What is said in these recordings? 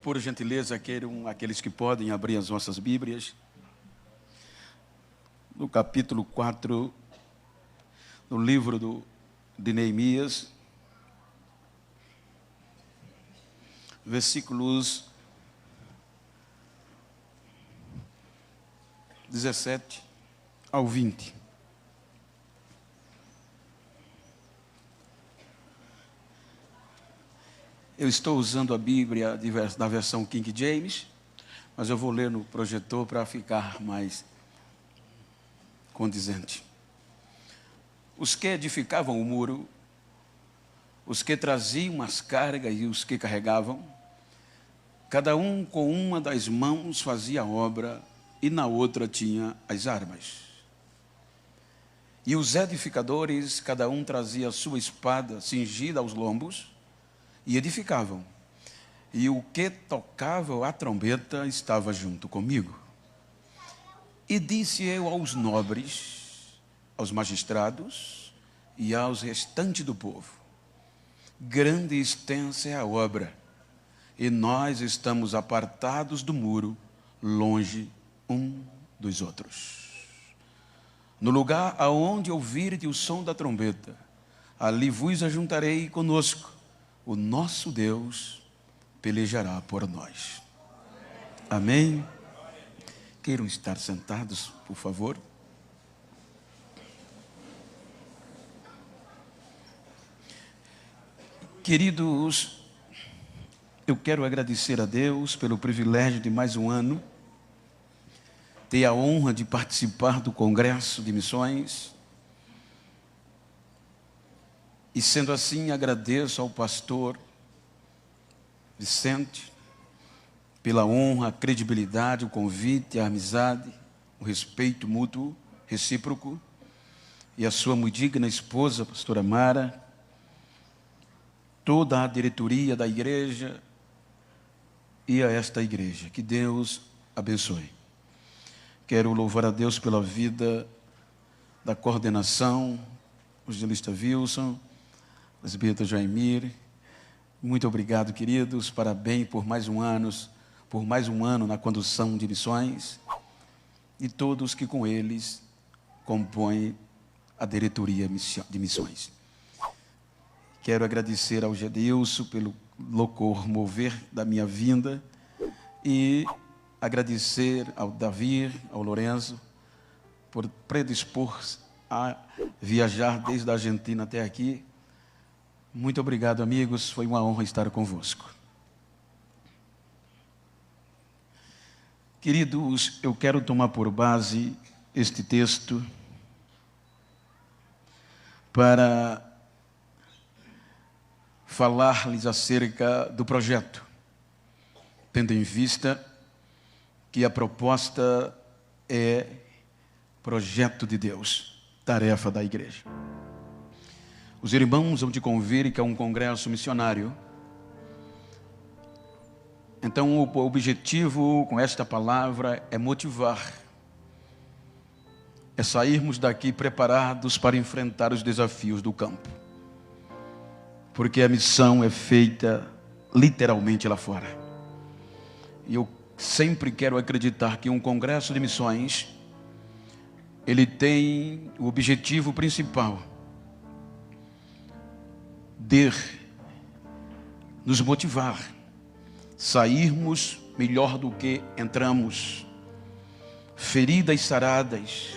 Por gentileza, aqueles que podem abrir as nossas Bíblias, no capítulo 4, no livro de Neemias, versículos 17 ao 20. Eu estou usando a Bíblia da versão King James, mas eu vou ler no projetor para ficar mais condizente. Os que edificavam o muro, os que traziam as cargas e os que carregavam, cada um com uma das mãos fazia a obra e na outra tinha as armas. E os edificadores, cada um trazia a sua espada cingida aos lombos, e edificavam. E o que tocava a trombeta estava junto comigo. E disse eu aos nobres, aos magistrados e aos restantes do povo: grande e extensa é a obra, e nós estamos apartados do muro, longe um dos outros. No lugar aonde ouvirdes o som da trombeta, ali vos ajuntarei conosco. O nosso Deus pelejará por nós. Amém? Queiram estar sentados, por favor. Queridos, eu quero agradecer a Deus pelo privilégio de mais um ano ter a honra de participar do Congresso de Missões. E sendo assim, agradeço ao pastor Vicente pela honra, a credibilidade, o convite, a amizade, o respeito mútuo, recíproco, e a sua muito digna esposa, pastora Mara, toda a diretoria da igreja e a esta igreja. Que Deus abençoe. Quero louvar a Deus pela vida da coordenação, o evangelista Wilson, presbítero Jaimir. Muito obrigado, queridos. Parabéns por mais um ano na condução de missões e todos que com eles compõem a diretoria de missões. Quero agradecer ao Gedilson pelo louvor mover da minha vinda e agradecer ao Davi, ao Lorenzo, por predispor-se a viajar desde a Argentina até aqui. Muito obrigado, amigos. Foi uma honra estar convosco. Queridos, eu quero tomar por base este texto para falar-lhes acerca do projeto, tendo em vista que a proposta é projeto de Deus, tarefa da igreja. Os irmãos vão te convir que é um congresso missionário. Então, o objetivo com esta palavra é motivar, é sairmos daqui preparados para enfrentar os desafios do campo. Porque a missão é feita literalmente lá fora. E eu sempre quero acreditar que um congresso de missões, ele tem o objetivo principal de nos motivar, sairmos melhor do que entramos, feridas saradas,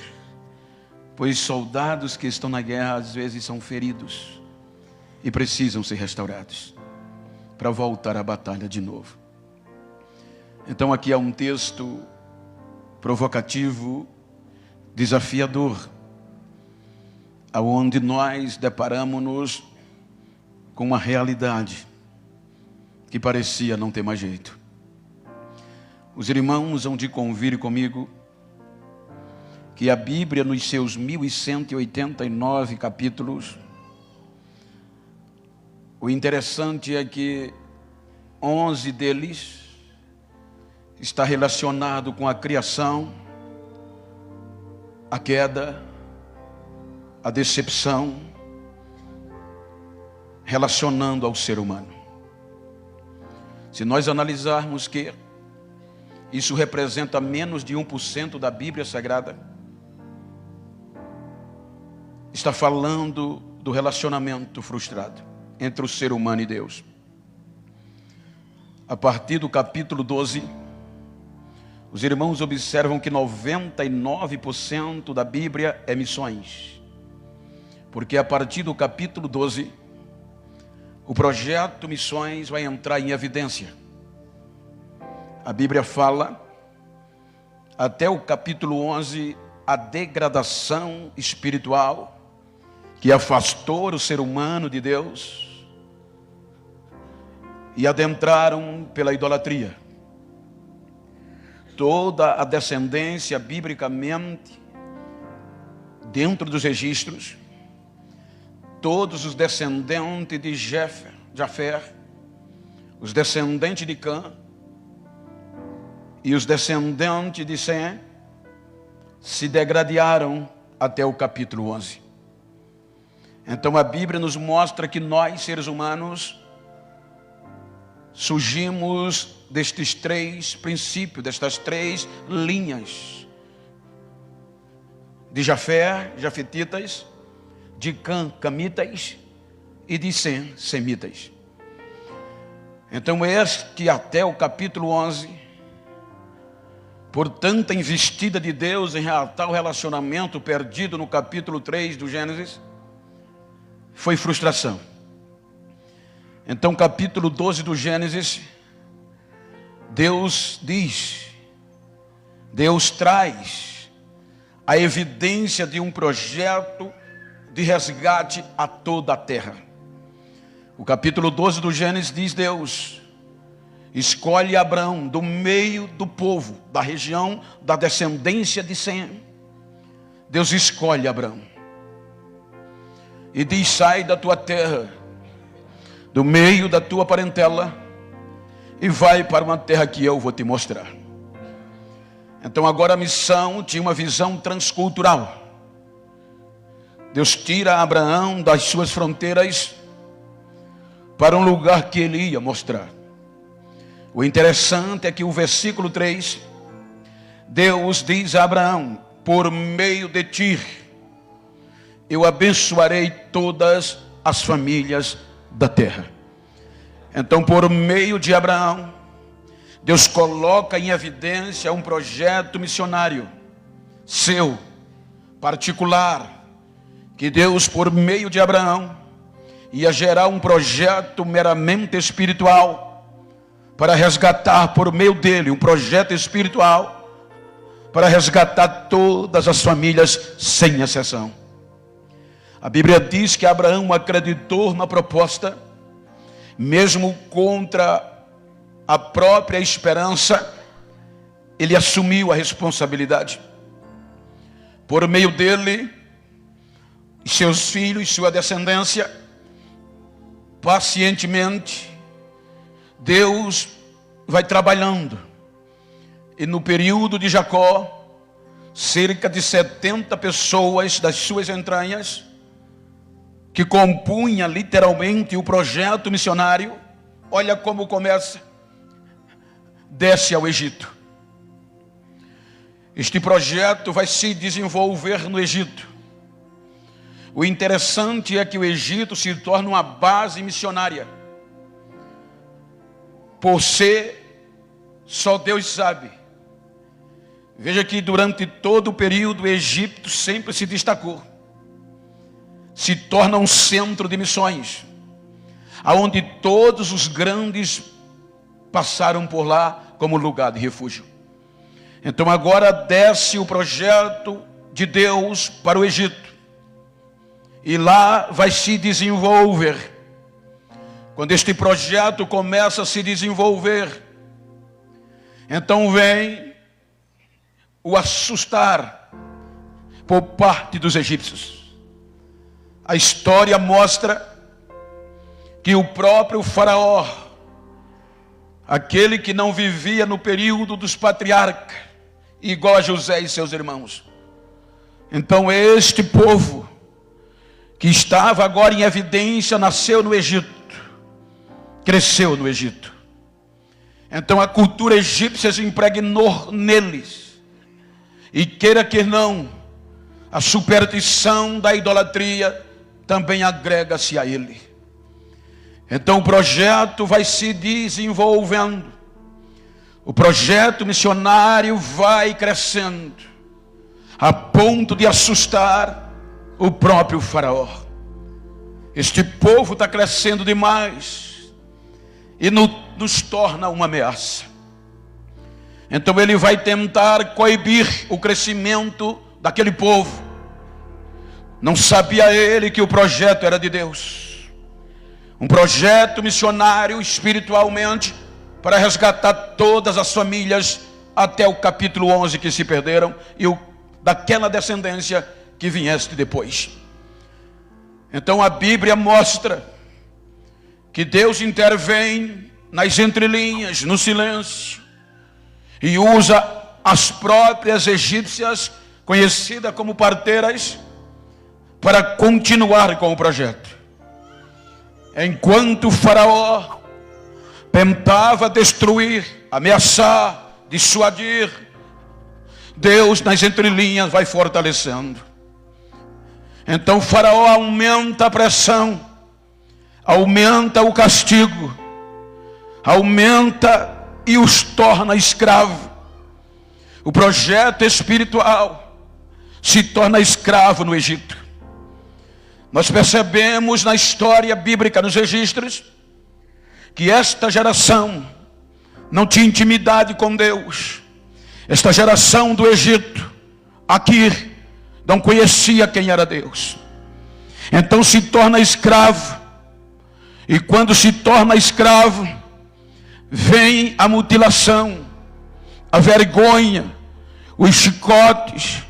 pois soldados que estão na guerra às vezes são feridos e precisam ser restaurados para voltar à batalha de novo. Então aqui há um texto provocativo, desafiador, aonde nós deparamos-nos com uma realidade que parecia não ter mais jeito. Os irmãos vão de convir comigo que a Bíblia, nos seus 1189 capítulos, o interessante é que 11 deles está relacionado com a criação, a queda, a decepção, relacionando ao ser humano. Se nós analisarmos que isso representa menos de 1% da Bíblia Sagrada, está falando do relacionamento frustrado entre o ser humano e Deus. A partir do capítulo 12, os irmãos observam que 99% da Bíblia é missões. Porque a partir do capítulo 12, o projeto Missões vai entrar em evidência. A Bíblia fala, até o capítulo 11, a degradação espiritual que afastou o ser humano de Deus e adentraram pela idolatria. Toda a descendência, biblicamente, dentro dos registros, todos os descendentes de Jafé, os descendentes de Cã e os descendentes de Sem se degradaram até o capítulo 11. Então a Bíblia nos mostra que nós, seres humanos, surgimos destes três princípios, destas três linhas: de Jafé, jafetitas; de Cã, camitas; e de Sem, semitas. Então este até o capítulo 11, por tanta investida de Deus em tal relacionamento perdido no capítulo 3 do Gênesis, foi frustração. Então capítulo 12 do Gênesis, Deus traz a evidência de um projeto de resgate a toda a terra. O capítulo 12 do Gênesis diz: Deus escolhe Abraão do meio do povo, da região da descendência de Sem. Deus escolhe Abraão e diz: sai da tua terra, do meio da tua parentela, e vai para uma terra que eu vou te mostrar. Então agora a missão tinha uma visão transcultural. Deus tira Abraão das suas fronteiras para um lugar que ele ia mostrar. O interessante é que o versículo 3, Deus diz a Abraão: por meio de ti eu abençoarei todas as famílias da terra. Então, por meio de Abraão, Deus coloca em evidência um projeto missionário seu, particular, que Deus, por meio de Abraão, ia gerar um projeto meramente espiritual para resgatar por meio dele, um projeto espiritual para resgatar todas as famílias sem exceção. A Bíblia diz que Abraão acreditou na proposta, mesmo contra a própria esperança, ele assumiu a responsabilidade. Por meio dele, seus filhos, sua descendência, pacientemente, Deus vai trabalhando. E no período de Jacó, cerca de 70 pessoas das suas entranhas, que compunha literalmente o projeto missionário, olha como começa: desce ao Egito. Este projeto vai se desenvolver no Egito. O interessante é que o Egito se torna uma base missionária. Por ser, só Deus sabe. Veja que durante todo o período o Egito sempre se destacou. Se torna um centro de missões, aonde todos os grandes passaram por lá como lugar de refúgio. Então agora desce o projeto de Deus para o Egito, e lá vai se desenvolver. Quando este projeto começa a se desenvolver, então vem o assustar por parte dos egípcios. A história mostra que o próprio faraó, aquele que não vivia no período dos patriarcas, igual a José e seus irmãos, então este povo que estava agora em evidência nasceu no Egito, cresceu no Egito. Então a cultura egípcia se impregnou neles. E queira que não, a superstição da idolatria também agrega-se a ele. Então o projeto vai se desenvolvendo. O projeto missionário vai crescendo, a ponto de assustar o próprio faraó. Este povo está crescendo demais e nos torna uma ameaça. Então ele vai tentar coibir o crescimento daquele povo. Não sabia ele que o projeto era de Deus. Um projeto missionário espiritualmente para resgatar todas as famílias até o capítulo 11 que se perderam e daquela descendência que viesse depois. Então a Bíblia mostra que Deus intervém nas entrelinhas, no silêncio, e usa as próprias egípcias, conhecidas como parteiras, para continuar com o projeto. Enquanto o faraó tentava destruir, ameaçar, dissuadir, Deus nas entrelinhas vai fortalecendo. Então o faraó aumenta a pressão, aumenta o castigo, aumenta e os torna escravo. O projeto espiritual se torna escravo no Egito. Nós percebemos na história bíblica, nos registros, que esta geração não tinha intimidade com Deus. Esta geração do Egito, aqui, não conhecia quem era Deus. Então se torna escravo. E quando se torna escravo, vem a mutilação, a vergonha, os chicotes,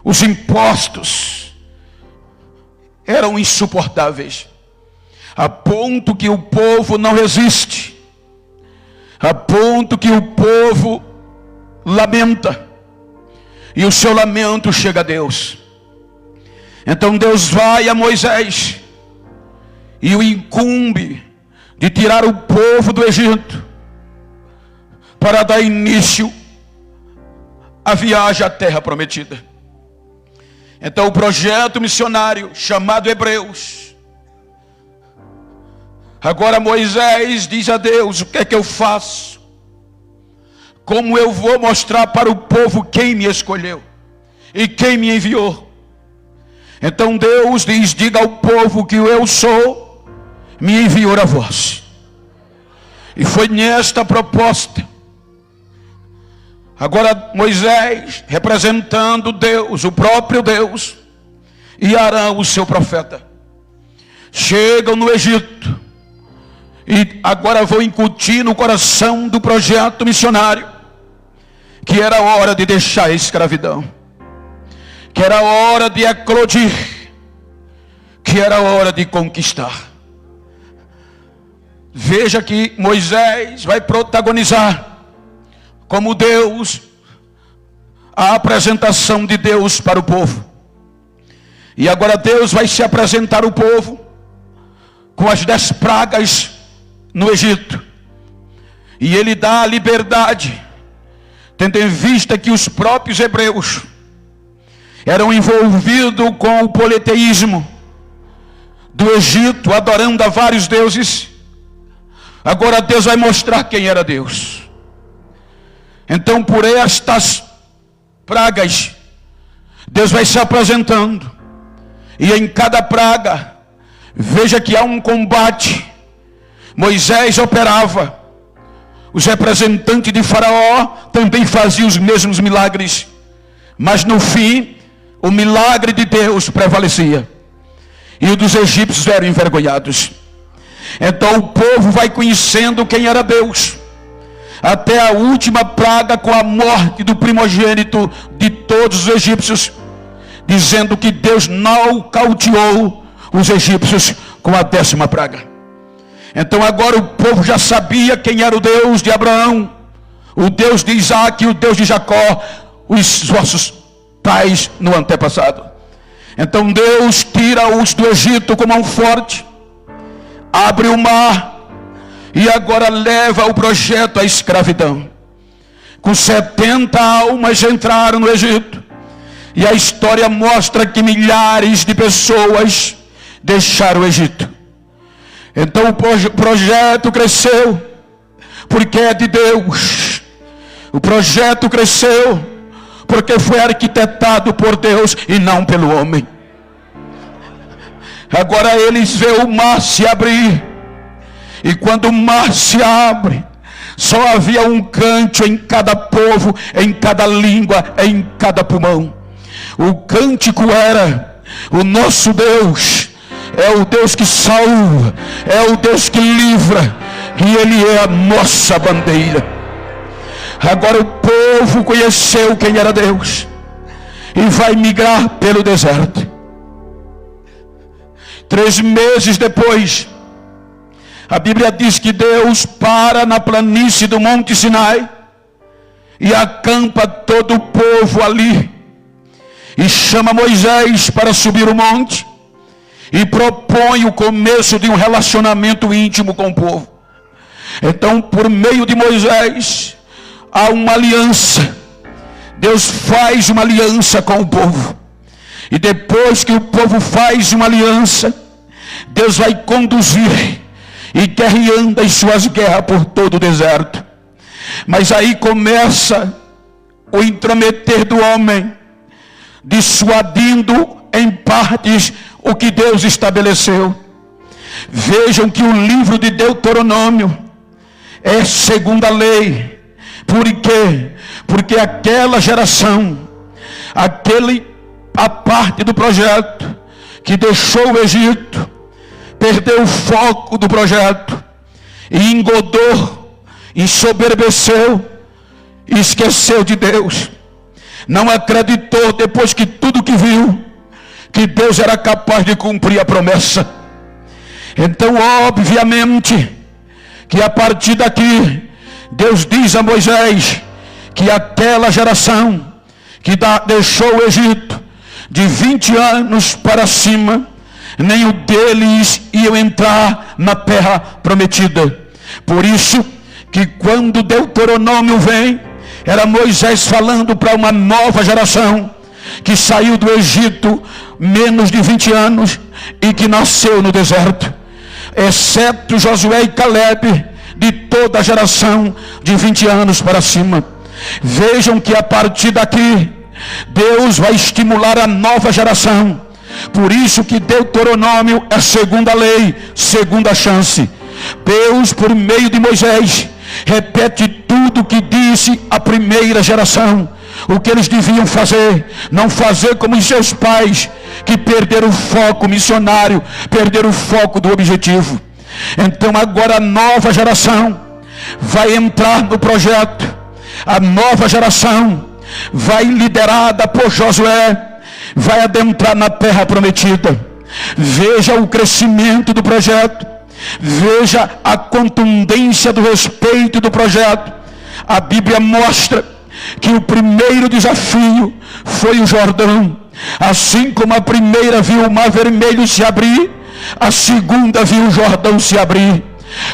os impostos. Eram insuportáveis, a ponto que o povo não resiste, a ponto que o povo lamenta, e o seu lamento chega a Deus. Então Deus vai a Moisés e o incumbe de tirar o povo do Egito para dar início à viagem à terra prometida. Então o projeto missionário chamado Hebreus. Agora Moisés diz a Deus: o que é que eu faço? Como eu vou mostrar para o povo quem me escolheu e quem me enviou? Então Deus diz: diga ao povo que eu sou, me enviou a vós. E foi nesta proposta. Agora Moisés, representando Deus, o próprio Deus, e Arão, o seu profeta, chegam no Egito. E agora vou incutir no coração do projeto missionário que era hora de deixar a escravidão, que era hora de eclodir, que era hora de conquistar. Veja que Moisés vai protagonizar como Deus a apresentação de Deus para o povo. E agora Deus vai se apresentar ao povo com as 10 pragas no Egito. E ele dá a liberdade, tendo em vista que os próprios hebreus eram envolvidos com o politeísmo do Egito, adorando a vários deuses. Agora Deus vai mostrar quem era Deus. Então por estas pragas, Deus vai se apresentando. E em cada praga, veja que há um combate. Moisés operava. Os representantes de Faraó também faziam os mesmos milagres. Mas no fim, o milagre de Deus prevalecia. E os dos egípcios eram envergonhados. Então o povo vai conhecendo quem era Deus. Até a última praga, com a morte do primogênito de todos os egípcios, dizendo que Deus nocauteou os egípcios com a 10ª praga. Então agora o povo já sabia quem era o Deus de Abraão, o Deus de Isaac e o Deus de Jacó, os vossos pais no antepassado. Então Deus tira-os do Egito com mão forte, abre o mar, e agora leva o projeto à escravidão. Com 70 almas entraram no Egito, e a história mostra que milhares de pessoas deixaram o Egito. Então o projeto cresceu, porque é de Deus. O projeto cresceu, porque foi arquitetado por Deus e não pelo homem. Agora eles veem o mar se abrir, e quando o mar se abre, só havia um cântico em cada povo, em cada língua, em cada pulmão. O cântico era: o nosso Deus é o Deus que salva, é o Deus que livra, e Ele é a nossa bandeira. Agora o povo conheceu quem era Deus e vai migrar pelo deserto. 3 meses depois, a Bíblia diz que Deus para na planície do Monte Sinai e acampa todo o povo ali, e chama Moisés para subir o monte e propõe o começo de um relacionamento íntimo com o povo. Então, por meio de Moisés, há uma aliança. Deus faz uma aliança com o povo, e depois que o povo faz uma aliança, Deus vai conduzir e guerreando as suas guerras por todo o deserto. Mas aí começa o intrometer do homem, dissuadindo em partes o que Deus estabeleceu. Vejam que o livro de Deuteronômio é segunda lei. Por quê? Porque aquela geração, a parte do projeto que deixou o Egito, perdeu o foco do projeto e engodou, ensoberbeceu, e esqueceu de Deus. Não acreditou, depois que tudo que viu, que Deus era capaz de cumprir a promessa. Então, obviamente, que a partir daqui, Deus diz a Moisés que aquela geração que deixou o Egito, de 20 anos para cima, nenhum deles iam entrar na terra prometida. Por isso que quando Deuteronômio vem, era Moisés falando para uma nova geração que saiu do Egito menos de 20 anos e que nasceu no deserto, exceto Josué e Caleb, de toda a geração de 20 anos para cima. Vejam que a partir daqui Deus vai estimular a nova geração. Por isso que Deuteronômio é segunda lei, segunda chance. Deus, por meio de Moisés, repete tudo o que disse a primeira geração, o que eles deviam fazer. Não fazer como os seus pais, que perderam o foco missionário, perderam o foco do objetivo. Então agora a nova geração vai entrar no projeto. A nova geração vai, liderada por Josué, vai adentrar na terra prometida. Veja o crescimento do projeto, veja a contundência do respeito do projeto. A Bíblia mostra que o primeiro desafio foi o Jordão. Assim como a primeira viu o Mar Vermelho se abrir, a segunda viu o Jordão se abrir.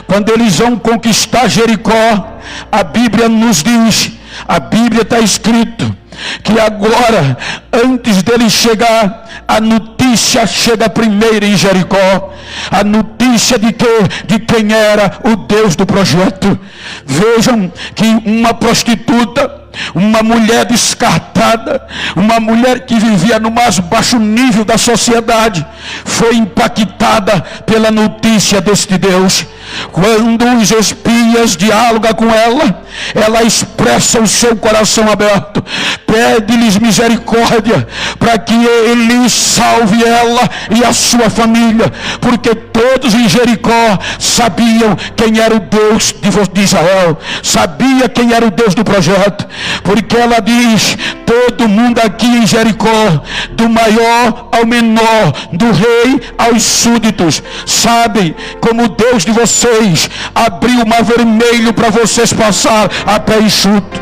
Quando eles vão conquistar Jericó, a Bíblia nos diz, a Bíblia está escrito que agora, antes dele chegar, a notícia chega primeiro em Jericó. A notícia de quem era o Deus do projeto. Vejam que uma prostituta, uma mulher descartada, uma mulher que vivia no mais baixo nível da sociedade, foi impactada pela notícia deste Deus. Quando os espias dialogam com ela, ela expressa o seu coração aberto, pede-lhes misericórdia para que Ele salve ela e a sua família, porque todos em Jericó sabiam quem era o Deus de Israel, sabia quem era o Deus do projeto. Porque ela diz: todo mundo aqui em Jericó, do maior ao menor, do rei aos súditos, sabe como o Deus de vocês abriu o Mar Vermelho para vocês passar a pé enxuto.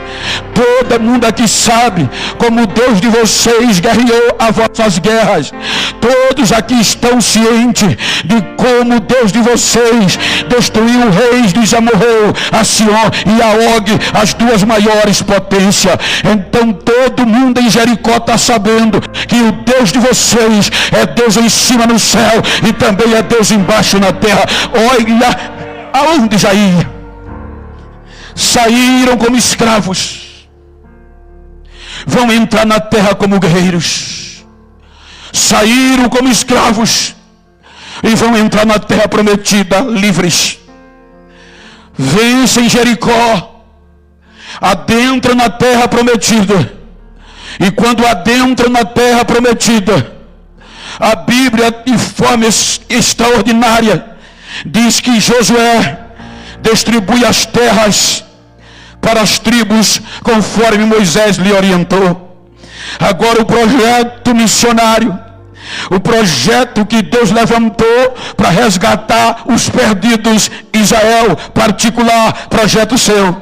Todo mundo aqui sabe como o Deus de vocês guerreou as vossas guerras. Todos aqui estão cientes de como o Deus de vocês destruiu os reis de Zamorreu, a Sion e a Og, as duas maiores potências. Então todo mundo em Jericó está sabendo que o Deus de vocês é Deus em cima no céu e também é Deus embaixo na terra. Olha aonde já ia. Saíram como escravos, vão entrar na terra como guerreiros. Saíram como escravos e vão entrar na terra prometida livres. Vencem Jericó, adentram na terra prometida. E quando adentram na terra prometida, a Bíblia, de forma extraordinária, diz que Josué distribui as terras para as tribos conforme Moisés lhe orientou. Agora o projeto missionário, o projeto que Deus levantou para resgatar os perdidos, Israel, particular, projeto seu,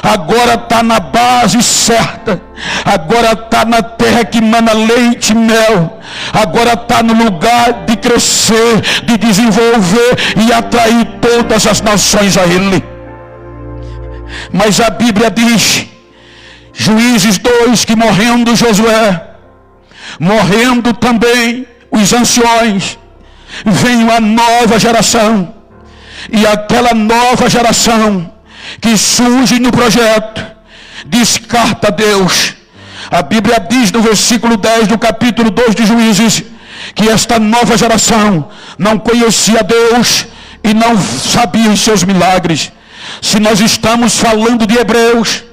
agora está na base certa, agora está na terra que mana leite e mel, agora está no lugar de crescer, de desenvolver e atrair todas as nações a Ele. Mas a Bíblia diz, Juízes 2, que morrendo Josué, morrendo também os anciões, vem uma nova geração, e aquela nova geração que surge no projeto descarta Deus. A Bíblia diz no versículo 10 do capítulo 2 de Juízes que esta nova geração não conhecia Deus e não sabia os seus milagres. Se nós estamos falando de Hebreus,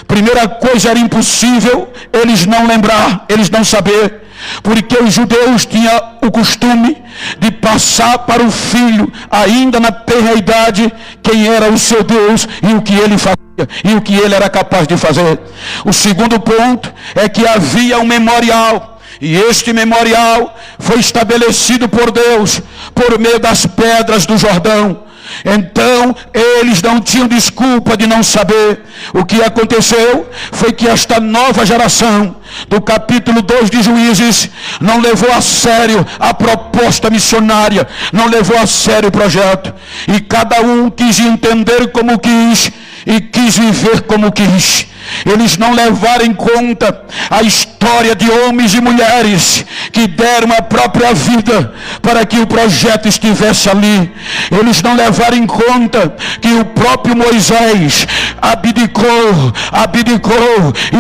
primeira coisa, era impossível eles não lembrar, eles não saber, porque os judeus tinham o costume de passar para o filho, ainda na tenra idade, quem era o seu Deus e o que ele fazia e o que ele era capaz de fazer. O segundo ponto é que havia um memorial, e este memorial foi estabelecido por Deus por meio das pedras do Jordão. Então eles não tinham desculpa de não saber. O que aconteceu foi que esta nova geração do capítulo 2 de Juízes não levou a sério a proposta missionária, não levou a sério o projeto, e cada um quis entender como quis e quis viver como quis. Eles não levaram em conta a história de homens e mulheres que deram a própria vida para que o projeto estivesse ali. Eles não levaram em conta que o próprio Moisés abdicou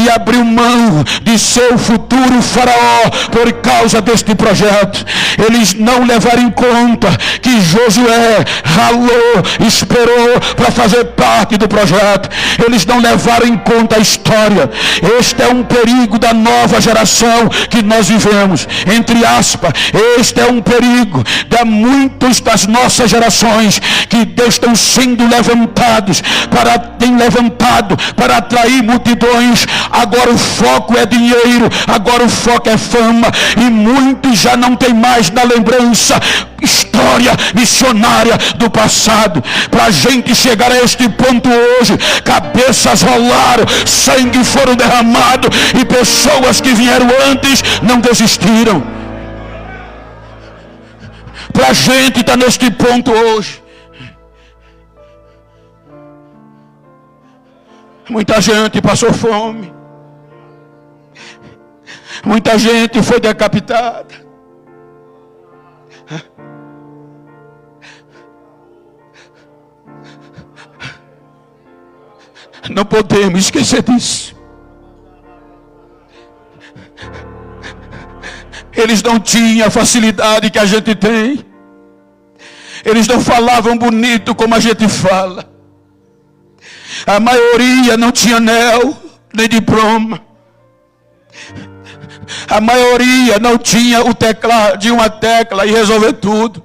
e abriu mão de seu futuro faraó por causa deste projeto. Eles não levaram em conta que Josué ralou, esperou para fazer parte do projeto. Eles não levaram em conta a história. Este é um perigo da nova geração que nós vivemos. Entre aspas, este é um perigo de muitos das nossas gerações que Deus estão sendo levantados tem levantado para atrair multidões. Agora o foco é dinheiro, agora o foco é fama, e muitos já não tem mais na lembrança história missionária do passado. Para a gente chegar a este ponto hoje, cabeças rolaram, sangue foram derramados, e pessoas que vieram antes não desistiram. Para a gente estar neste ponto hoje, muita gente passou fome, muita gente foi decapitada. Não podemos esquecer disso. Eles não tinham a facilidade que a gente tem. Eles não falavam bonito como a gente fala. A maioria não tinha anel nem diploma. A maioria não tinha o teclado de uma tecla e resolver tudo.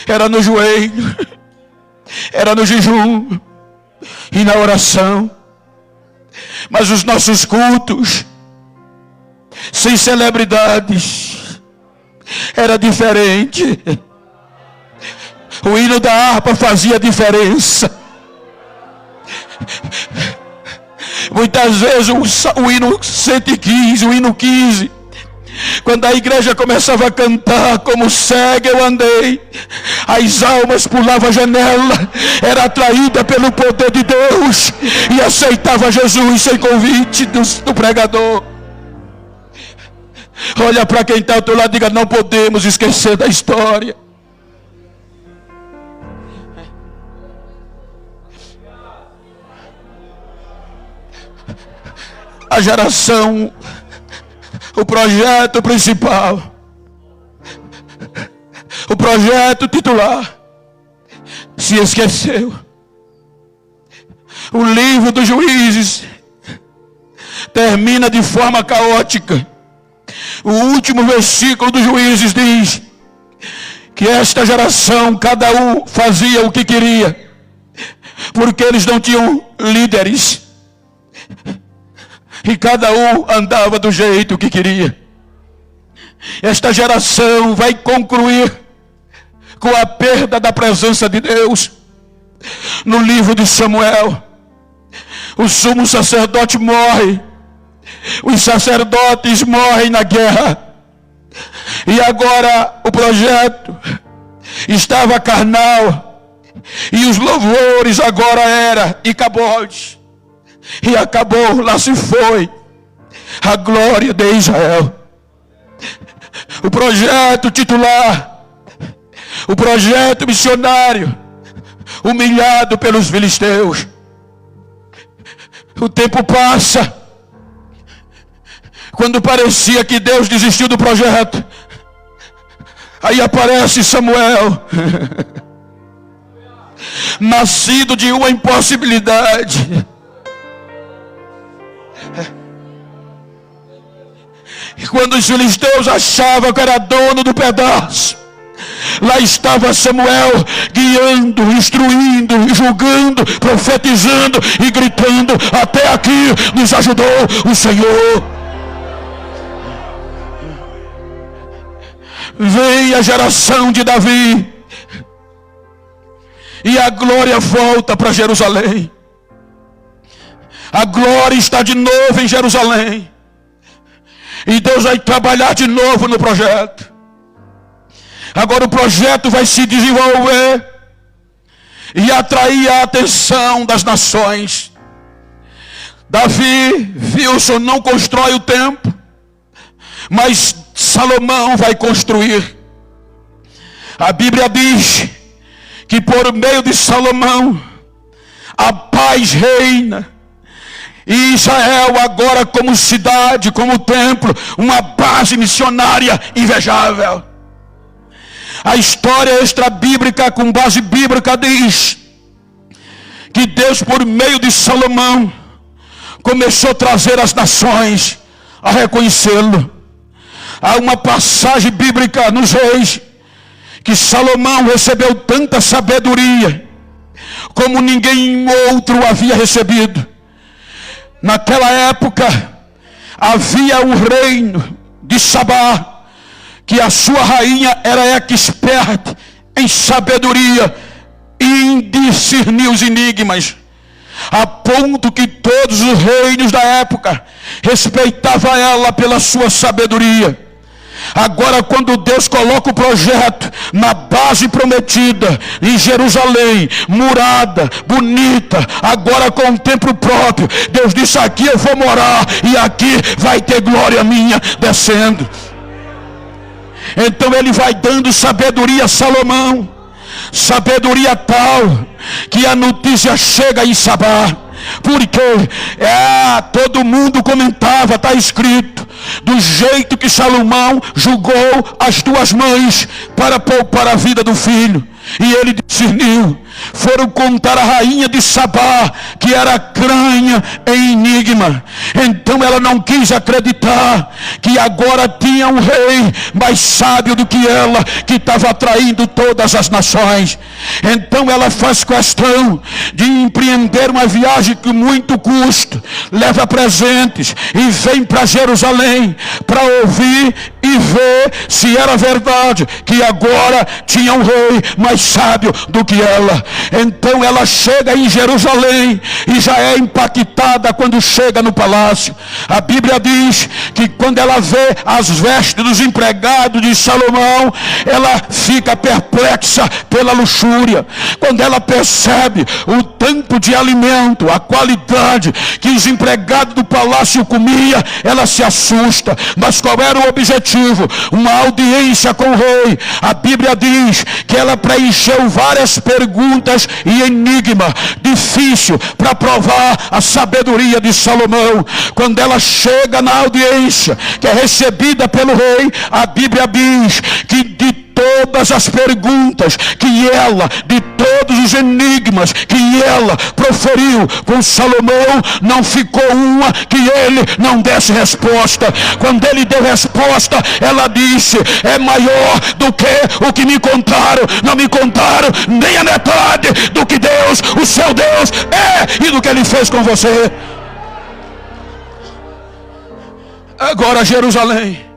Era no joelho, era no jejum e na oração. Mas os nossos cultos, sem celebridades, era diferente. O hino da harpa fazia diferença. Muitas vezes o hino 115, o hino 15, quando a igreja começava a cantar, como cego eu andei, as almas pulavam a janela, era atraída pelo poder de Deus e aceitava Jesus sem convite do pregador. Olha para quem está ao teu lado e diga: não podemos esquecer da história. A geração, o projeto principal, o projeto titular, se esqueceu. O livro dos Juízes termina de forma caótica. O último versículo dos Juízes diz que esta geração, cada um fazia o que queria, porque eles não tinham líderes, e cada um andava do jeito que queria. Esta geração vai concluir com a perda da presença de Deus. No livro de Samuel, o sumo sacerdote morre, os sacerdotes morrem na guerra, e agora o projeto estava carnal, e os louvores agora era Icabode. E acabou, lá se foi a glória de Israel. O projeto titular, o projeto missionário, humilhado pelos filisteus. O tempo passa. Quando parecia que Deus desistiu do projeto, aí aparece Samuel, nascido de uma impossibilidade. E quando os filisteus achavam que era dono do pedaço, lá estava Samuel guiando, instruindo, julgando, profetizando e gritando: até aqui nos ajudou o Senhor. Vem a geração de Davi e a glória volta para Jerusalém. A glória está de novo em Jerusalém. E Deus vai trabalhar de novo no projeto. Agora o projeto vai se desenvolver e atrair a atenção das nações. Davi, Wilson, não constrói o templo, mas Salomão vai construir. A Bíblia diz que por meio de Salomão a paz reina. E Israel agora como cidade, como templo, uma base missionária invejável. A história extra-bíblica com base bíblica diz que Deus, por meio de Salomão, começou a trazer as nações a reconhecê-lo. Há uma passagem bíblica nos Reis que Salomão recebeu tanta sabedoria como ninguém outro havia recebido. Naquela época havia um reino de Sabá, que a sua rainha era expert em sabedoria e em discernir os enigmas, a ponto que todos os reinos da época respeitavam ela pela sua sabedoria. Agora, quando Deus coloca o projeto na base prometida, em Jerusalém, murada, bonita, agora com um templo próprio, Deus disse: aqui eu vou morar e aqui vai ter glória minha descendo. Então ele vai dando sabedoria a Salomão, sabedoria tal que a notícia chega em Sabá, porque todo mundo comentava, está escrito, do jeito que Salomão julgou as duas mães para poupar a vida do filho. E ele discerniu. Foram contar a rainha de Sabá, que era cranha em enigma. Então ela não quis acreditar que agora tinha um rei mais sábio do que ela, que estava atraindo todas as nações. Então ela faz questão de empreender uma viagem com muito custo, leva presentes e vem para Jerusalém para ouvir e ver se era verdade que agora tinha um rei mais sábio do que ela. Então ela chega em Jerusalém e já é impactada quando chega no palácio. A Bíblia diz que quando ela vê as vestes dos empregados de Salomão, ela fica perplexa pela luxúria. Quando ela percebe o tanto de alimento, a qualidade que os empregados do palácio comiam, ela se assusta. Mas qual era o objetivo? Uma audiência com o rei. A Bíblia diz que ela preencheu várias perguntas e enigma difícil para provar a sabedoria de Salomão. Quando ela chega na audiência, que é recebida pelo rei, a Bíblia diz que de todas as perguntas que ela, de todos os enigmas que ela proferiu com Salomão, não ficou uma que ele não desse resposta. Quando ele deu resposta, ela disse: é maior do que o que me contaram. Não me contaram nem a metade do que Deus, o seu Deus, é e do que ele fez com você. Agora Jerusalém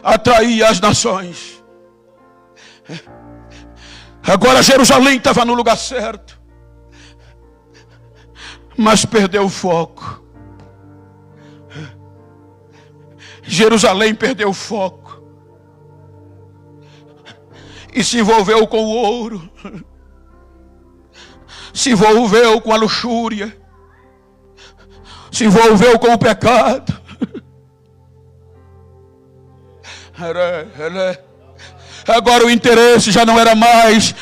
atraía as nações. Agora Jerusalém estava no lugar certo, mas perdeu o foco. Jerusalém perdeu o foco e se envolveu com o ouro, se envolveu com a luxúria, se envolveu com o pecado. Agora o interesse já não era mais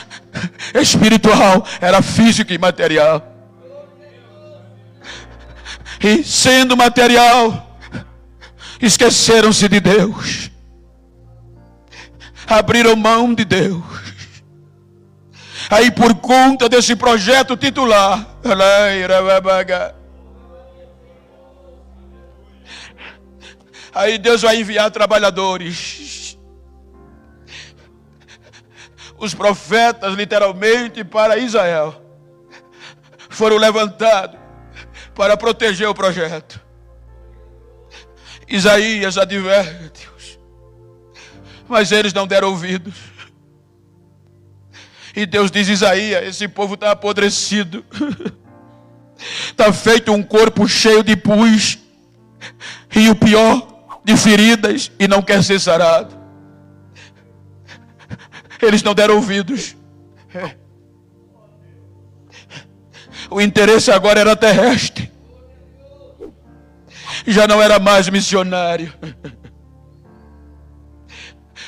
espiritual, era físico e material. E sendo material, esqueceram-se de Deus, abriram mão de Deus. Aí por conta desse projeto titular, aí Deus vai enviar trabalhadores, os profetas, literalmente, para Israel, foram levantados para proteger o projeto. Isaías adverte-os, mas eles não deram ouvidos. E Deus diz: Isaías, esse povo está apodrecido, está feito um corpo cheio de pus, e o pior, de feridas, e não quer ser sarado. Eles não deram ouvidos. O interesse agora era terrestre, já não era mais missionário.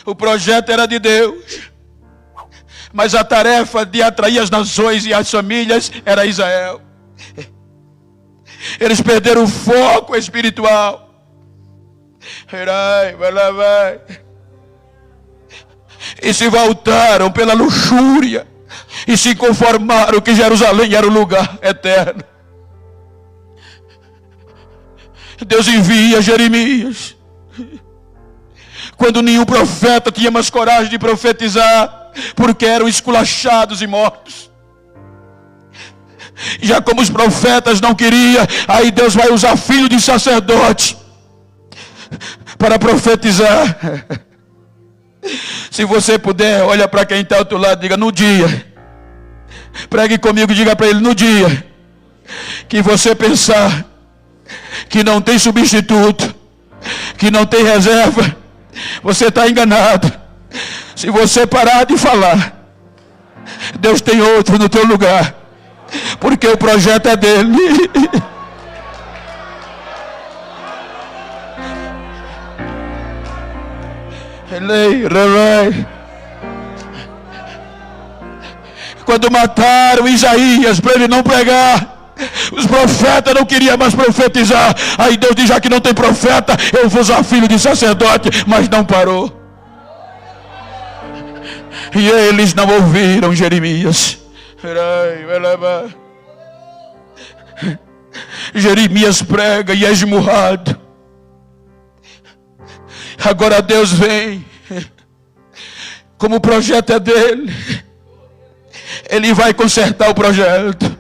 O projeto era de Deus, mas a tarefa de atrair as nações e as famílias era Israel. Eles perderam o foco espiritual. E se voltaram pela luxúria e se conformaram que Jerusalém era o lugar eterno. Deus envia Jeremias quando nenhum profeta tinha mais coragem de profetizar, porque eram esculachados e mortos. Já como os profetas não queriam, aí Deus vai usar filho de sacerdote para profetizar. Se você puder, olha para quem está ao outro lado, diga: no dia, pregue comigo, diga para ele: no dia que você pensar que não tem substituto, que não tem reserva, você está enganado. Se você parar de falar, Deus tem outro no teu lugar, porque o projeto é dele. Quando mataram Isaías para ele não pregar, os profetas não queriam mais profetizar. Aí Deus diz: já que não tem profeta, eu vou usar filho de sacerdote. Mas não parou. E eles não ouviram Jeremias. Jeremias prega e é esmurrado. Agora Deus vem, como o projeto é dele, ele vai consertar o projeto.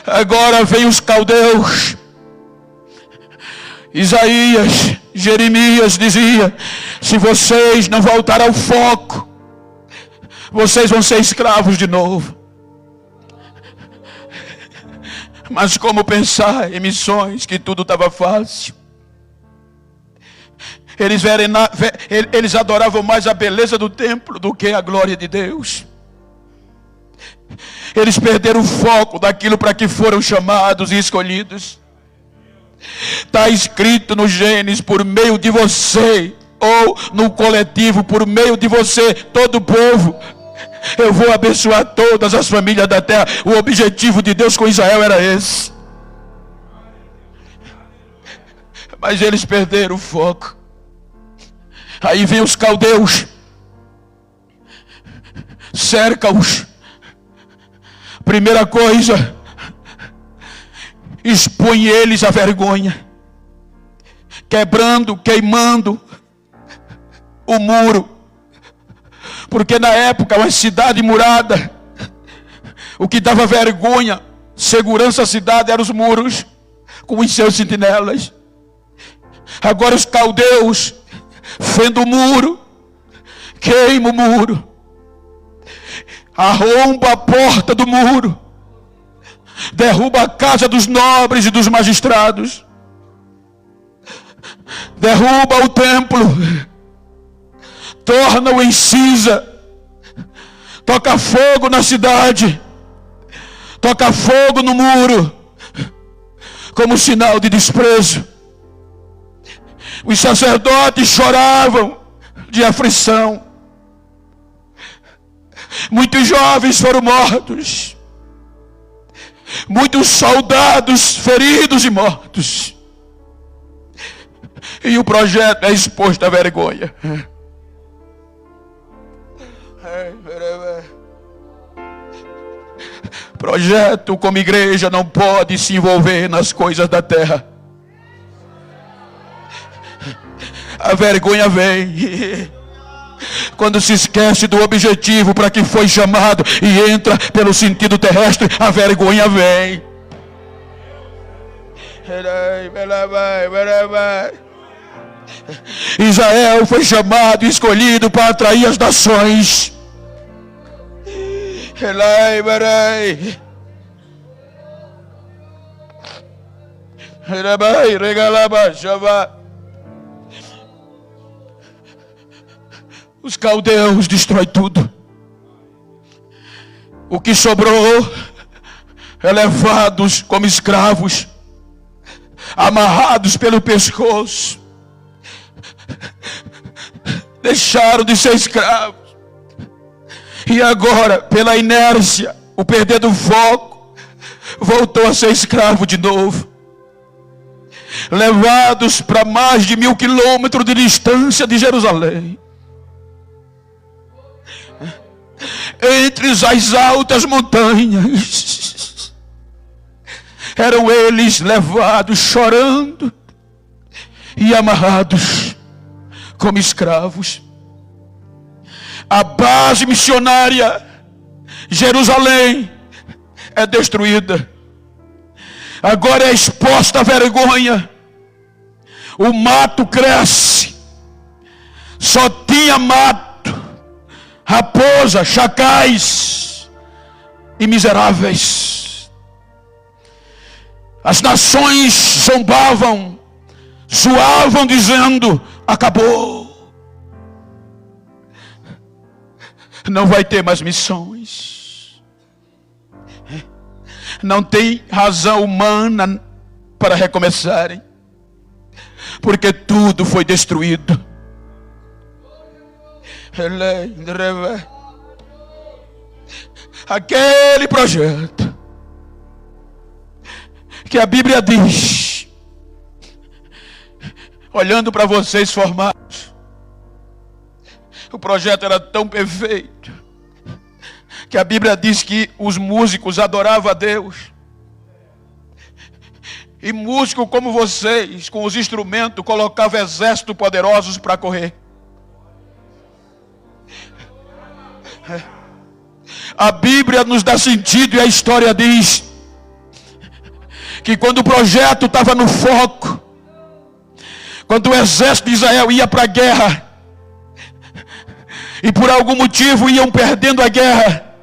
Agora vem os caldeus. Isaías, Jeremias dizia: se vocês não voltarem ao foco, vocês vão ser escravos de novo. Mas como pensar em missões que tudo estava fácil? Eles adoravam mais a beleza do templo do que a glória de Deus. Eles perderam o foco daquilo para que foram chamados e escolhidos. Está escrito no Gênesis: por meio de você, ou no coletivo, por meio de você, todo o povo, eu vou abençoar todas as famílias da terra. O objetivo de Deus com Israel era esse. Mas eles perderam o foco. Aí vem os caldeus, cerca-os. Primeira coisa, expõe eles à vergonha, quebrando, queimando o muro. Porque na época, uma cidade murada, o que dava vergonha, segurança à cidade, eram os muros com os seus sentinelas. Agora os caldeus fendem o muro, queimam o muro, arromba a porta do muro, derruba a casa dos nobres e dos magistrados, derruba o templo, torna-o em cinza, toca fogo na cidade, toca fogo no muro, como sinal de desprezo. Os sacerdotes choravam de aflição. Muitos jovens foram mortos. Muitos soldados feridos e mortos. E o projeto é exposto à vergonha. Projeto como igreja não pode se envolver nas coisas da terra. A vergonha vem quando se esquece do objetivo para que foi chamado e entra pelo sentido terrestre. A vergonha vem. Israel foi chamado e escolhido para atrair as nações. Os caldeus destroem tudo. O que sobrou é levados como escravos, amarrados pelo pescoço. Deixaram de ser escravos. E agora, pela inércia, o perder do foco, voltou a ser escravo de novo. Levados para mais de 1000 quilômetros de distância de Jerusalém. Entre as altas montanhas, eram eles levados chorando e amarrados como escravos. A base missionária, Jerusalém, é destruída. Agora é exposta à vergonha. O mato cresce. Só tinha mato, raposa, chacais e miseráveis. As nações zombavam, zoavam dizendo: acabou. Não vai ter mais missões. Não tem razão humana para recomeçarem, porque tudo foi destruído. Aquele projeto que a Bíblia diz, olhando para vocês formados, o projeto era tão perfeito que a Bíblia diz que os músicos adoravam a Deus E músicos como vocês, com os instrumentos, colocavam exércitos poderosos para correr. A Bíblia nos dá sentido e a história diz que quando o projeto estava no foco, quando o exército de Israel ia para a guerra, e por algum motivo iam perdendo a guerra,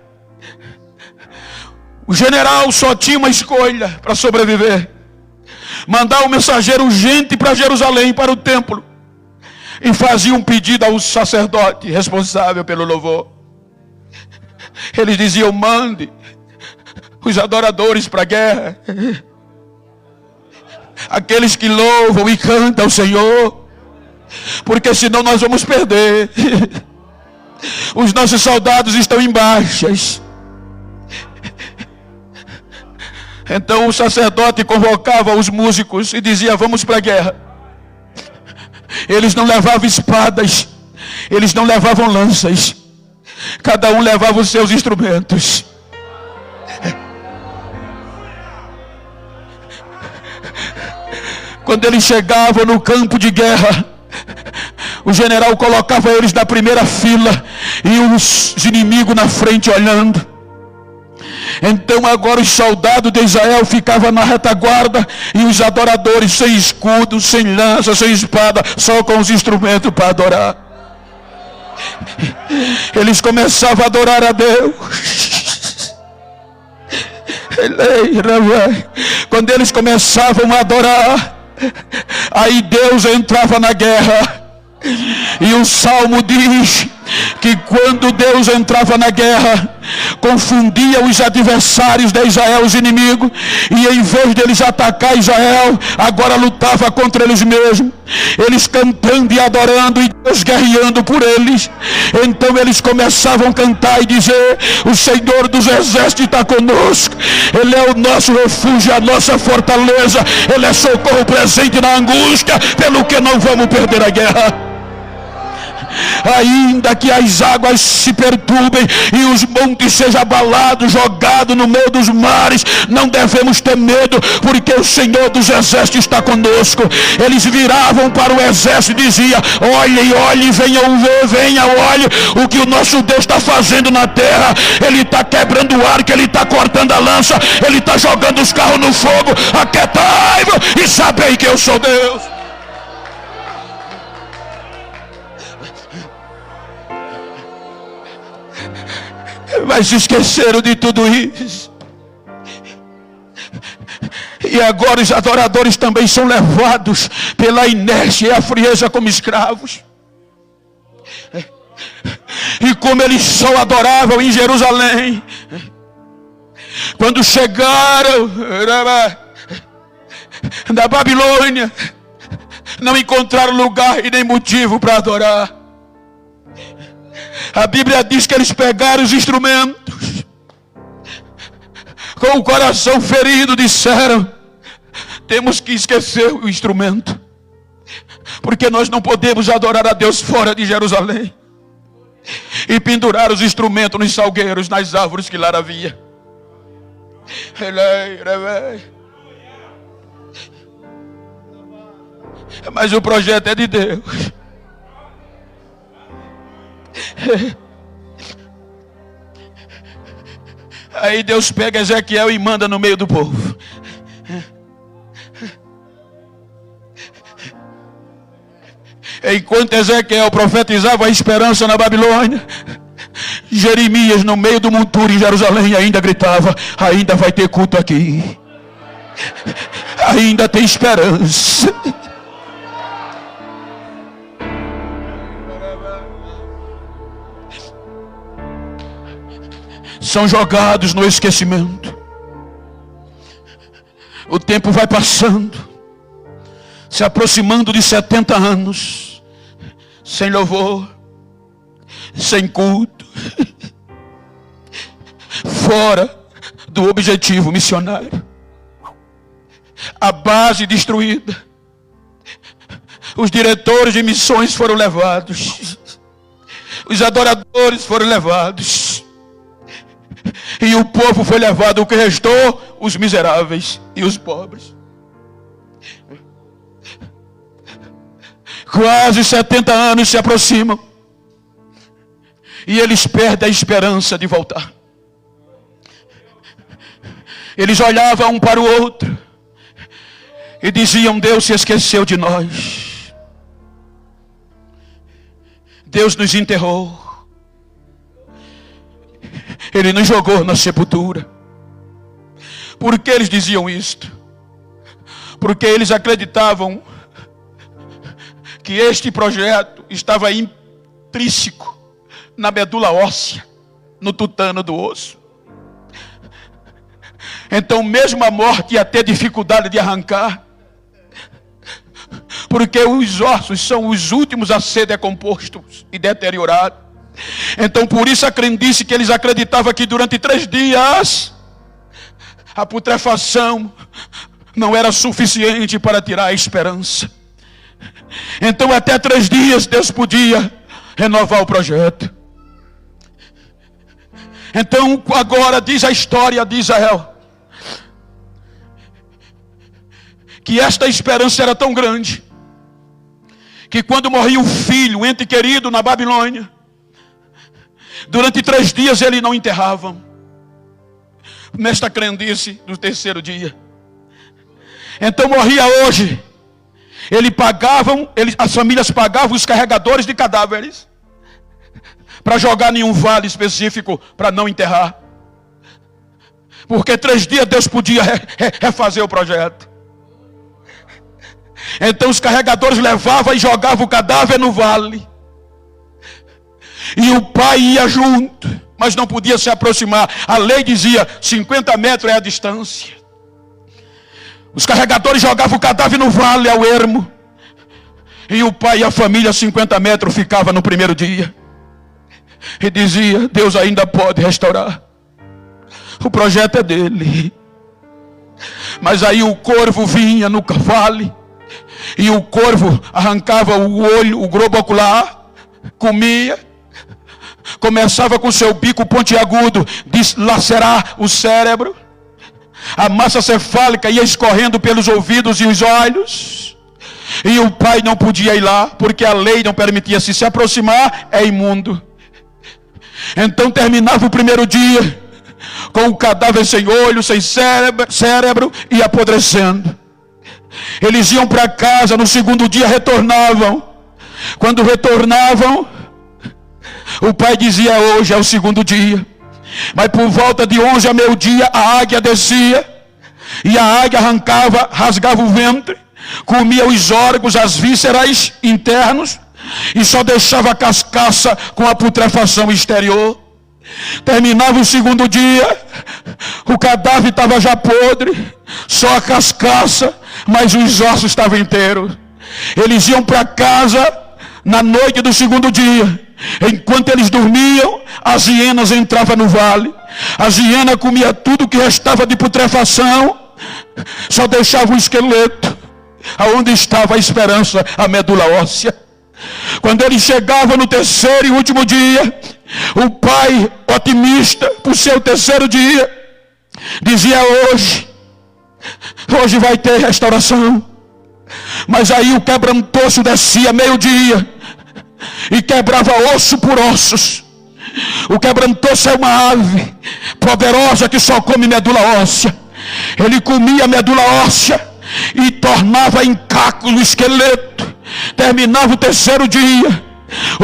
o general só tinha uma escolha para sobreviver: mandar um mensageiro urgente para Jerusalém, para o templo, e fazia um pedido ao sacerdote responsável pelo louvor. Eles diziam: mande os adoradores para a guerra, aqueles que louvam e cantam ao Senhor, porque senão nós vamos perder. Os nossos soldados estão em baixas. Então o sacerdote convocava os músicos e dizia: vamos para a guerra. Eles não levavam espadas, eles não levavam lanças, cada um levava os seus instrumentos. Quando eles chegavam no campo de guerra, o general colocava eles na primeira fila e os inimigos na frente olhando. Então agora os soldados de Israel ficavam na retaguarda e os adoradores sem escudo, sem lança, sem espada, só com os instrumentos para adorar. Eles começavam a adorar a Deus. Quando eles começavam a adorar, aí Deus entrava na guerra. E o Salmo diz que quando Deus entrava na guerra, confundia os adversários de Israel, os inimigos, e em vez deles atacar Israel, agora lutava contra eles mesmos. Eles cantando e adorando, e Deus guerreando por eles. Então eles começavam a cantar e dizer: o Senhor dos exércitos está conosco, Ele é o nosso refúgio, a nossa fortaleza, Ele é socorro presente na angústia, pelo que não vamos perder a guerra. Ainda que as águas se perturbem e os montes sejam abalados, jogados no meio dos mares, não devemos ter medo, porque o Senhor dos exércitos está conosco. Eles viravam para o exército e diziam: olhem, olhem, venham ver, venham, olhem o que o nosso Deus está fazendo na terra. Ele está quebrando o arco, Ele está cortando a lança, Ele está jogando os carros no fogo. Aquietai-vos e sabei que eu sou Deus. Mas se esqueceram de tudo isso. E agora os adoradores também são levados pela inércia e a frieza como escravos. E como eles só adoravam em Jerusalém, quando chegaram da Babilônia, não encontraram lugar e nem motivo para adorar. A Bíblia diz que eles pegaram os instrumentos, com o coração ferido, disseram: temos que esquecer o instrumento, porque nós não podemos adorar a Deus fora de Jerusalém. E pendurar os instrumentos nos salgueiros, nas árvores que lá havia. Mas o projeto é de Deus. Aí Deus pega Ezequiel e manda no meio do povo. Enquanto Ezequiel profetizava a esperança na Babilônia, Jeremias no meio do monturo em Jerusalém ainda gritava: ainda vai ter culto aqui, ainda tem esperança. São jogados no esquecimento. O tempo vai passando, se aproximando de 70 anos, sem louvor, sem culto, fora do objetivo missionário. A base destruída. Os diretores de missões foram levados, os adoradores foram levados, e o povo foi levado. O que restou? Os miseráveis e os pobres. Quase 70 anos se aproximam. E eles perdem a esperança de voltar. Eles olhavam um para o outro e diziam: Deus se esqueceu de nós. Deus nos enterrou. Ele nos jogou na sepultura. Por que eles diziam isto? Porque eles acreditavam que este projeto estava intrínseco na medula óssea, no tutano do osso. Então mesmo a morte ia ter dificuldade de arrancar, porque os ossos são os últimos a ser decompostos e deteriorados. Então por isso a crendice que eles acreditavam que durante 3 dias a putrefação não era suficiente para tirar a esperança. Então até 3 dias Deus podia renovar o projeto. Então agora diz a história de Israel que esta esperança era tão grande que quando morria o filho, ente querido, na Babilônia, durante 3 dias eles não enterravam. Nesta crendice do 3º dia. Então morria hoje. As famílias pagavam os carregadores de cadáveres para jogar em um vale específico para não enterrar. Porque 3 dias Deus podia refazer o projeto. Então os carregadores levavam e jogavam o cadáver no vale. E o pai ia junto, mas não podia se aproximar. A lei dizia 50 metros é a distância. Os carregadores jogavam o cadáver no vale, ao ermo. E o pai e a família 50 metros ficava no primeiro dia. E dizia: Deus ainda pode restaurar. O projeto é dele. Mas aí o corvo vinha no vale. E o corvo arrancava o olho, o globo ocular, comia. Começava com seu bico pontiagudo de lacerar o cérebro. A massa cefálica ia escorrendo pelos ouvidos e os olhos. E o pai não podia ir lá, porque a lei não permitia. Se aproximar, é imundo. Então terminava o primeiro dia com o cadáver sem olho, sem cérebro e apodrecendo. Eles iam para casa, no segundo dia retornavam. Quando retornavam, o pai dizia: hoje é o segundo dia. Mas por volta de 11 a meio-dia, a águia descia. E a águia arrancava, rasgava o ventre, comia os órgãos, as vísceras internos, e só deixava a carcaça com a putrefação exterior. Terminava o segundo dia, o cadáver estava já podre, só a carcaça, mas os ossos estavam inteiros. Eles iam para casa na noite do segundo dia. Enquanto eles dormiam, as hienas entravam no vale. As hienas comiam tudo que restava de putrefação, só deixava o esqueleto, aonde estava a esperança, a medula óssea. Quando eles chegavam no 3º e último dia, o pai, otimista por seu 3º dia, dizia: hoje vai ter restauração. Mas aí o quebrantoso descia meio-dia e quebrava osso por ossos. O quebrantoso é uma ave poderosa que só come medula óssea. Ele comia a medula óssea e tornava em caco o esqueleto. Terminava o 3º dia,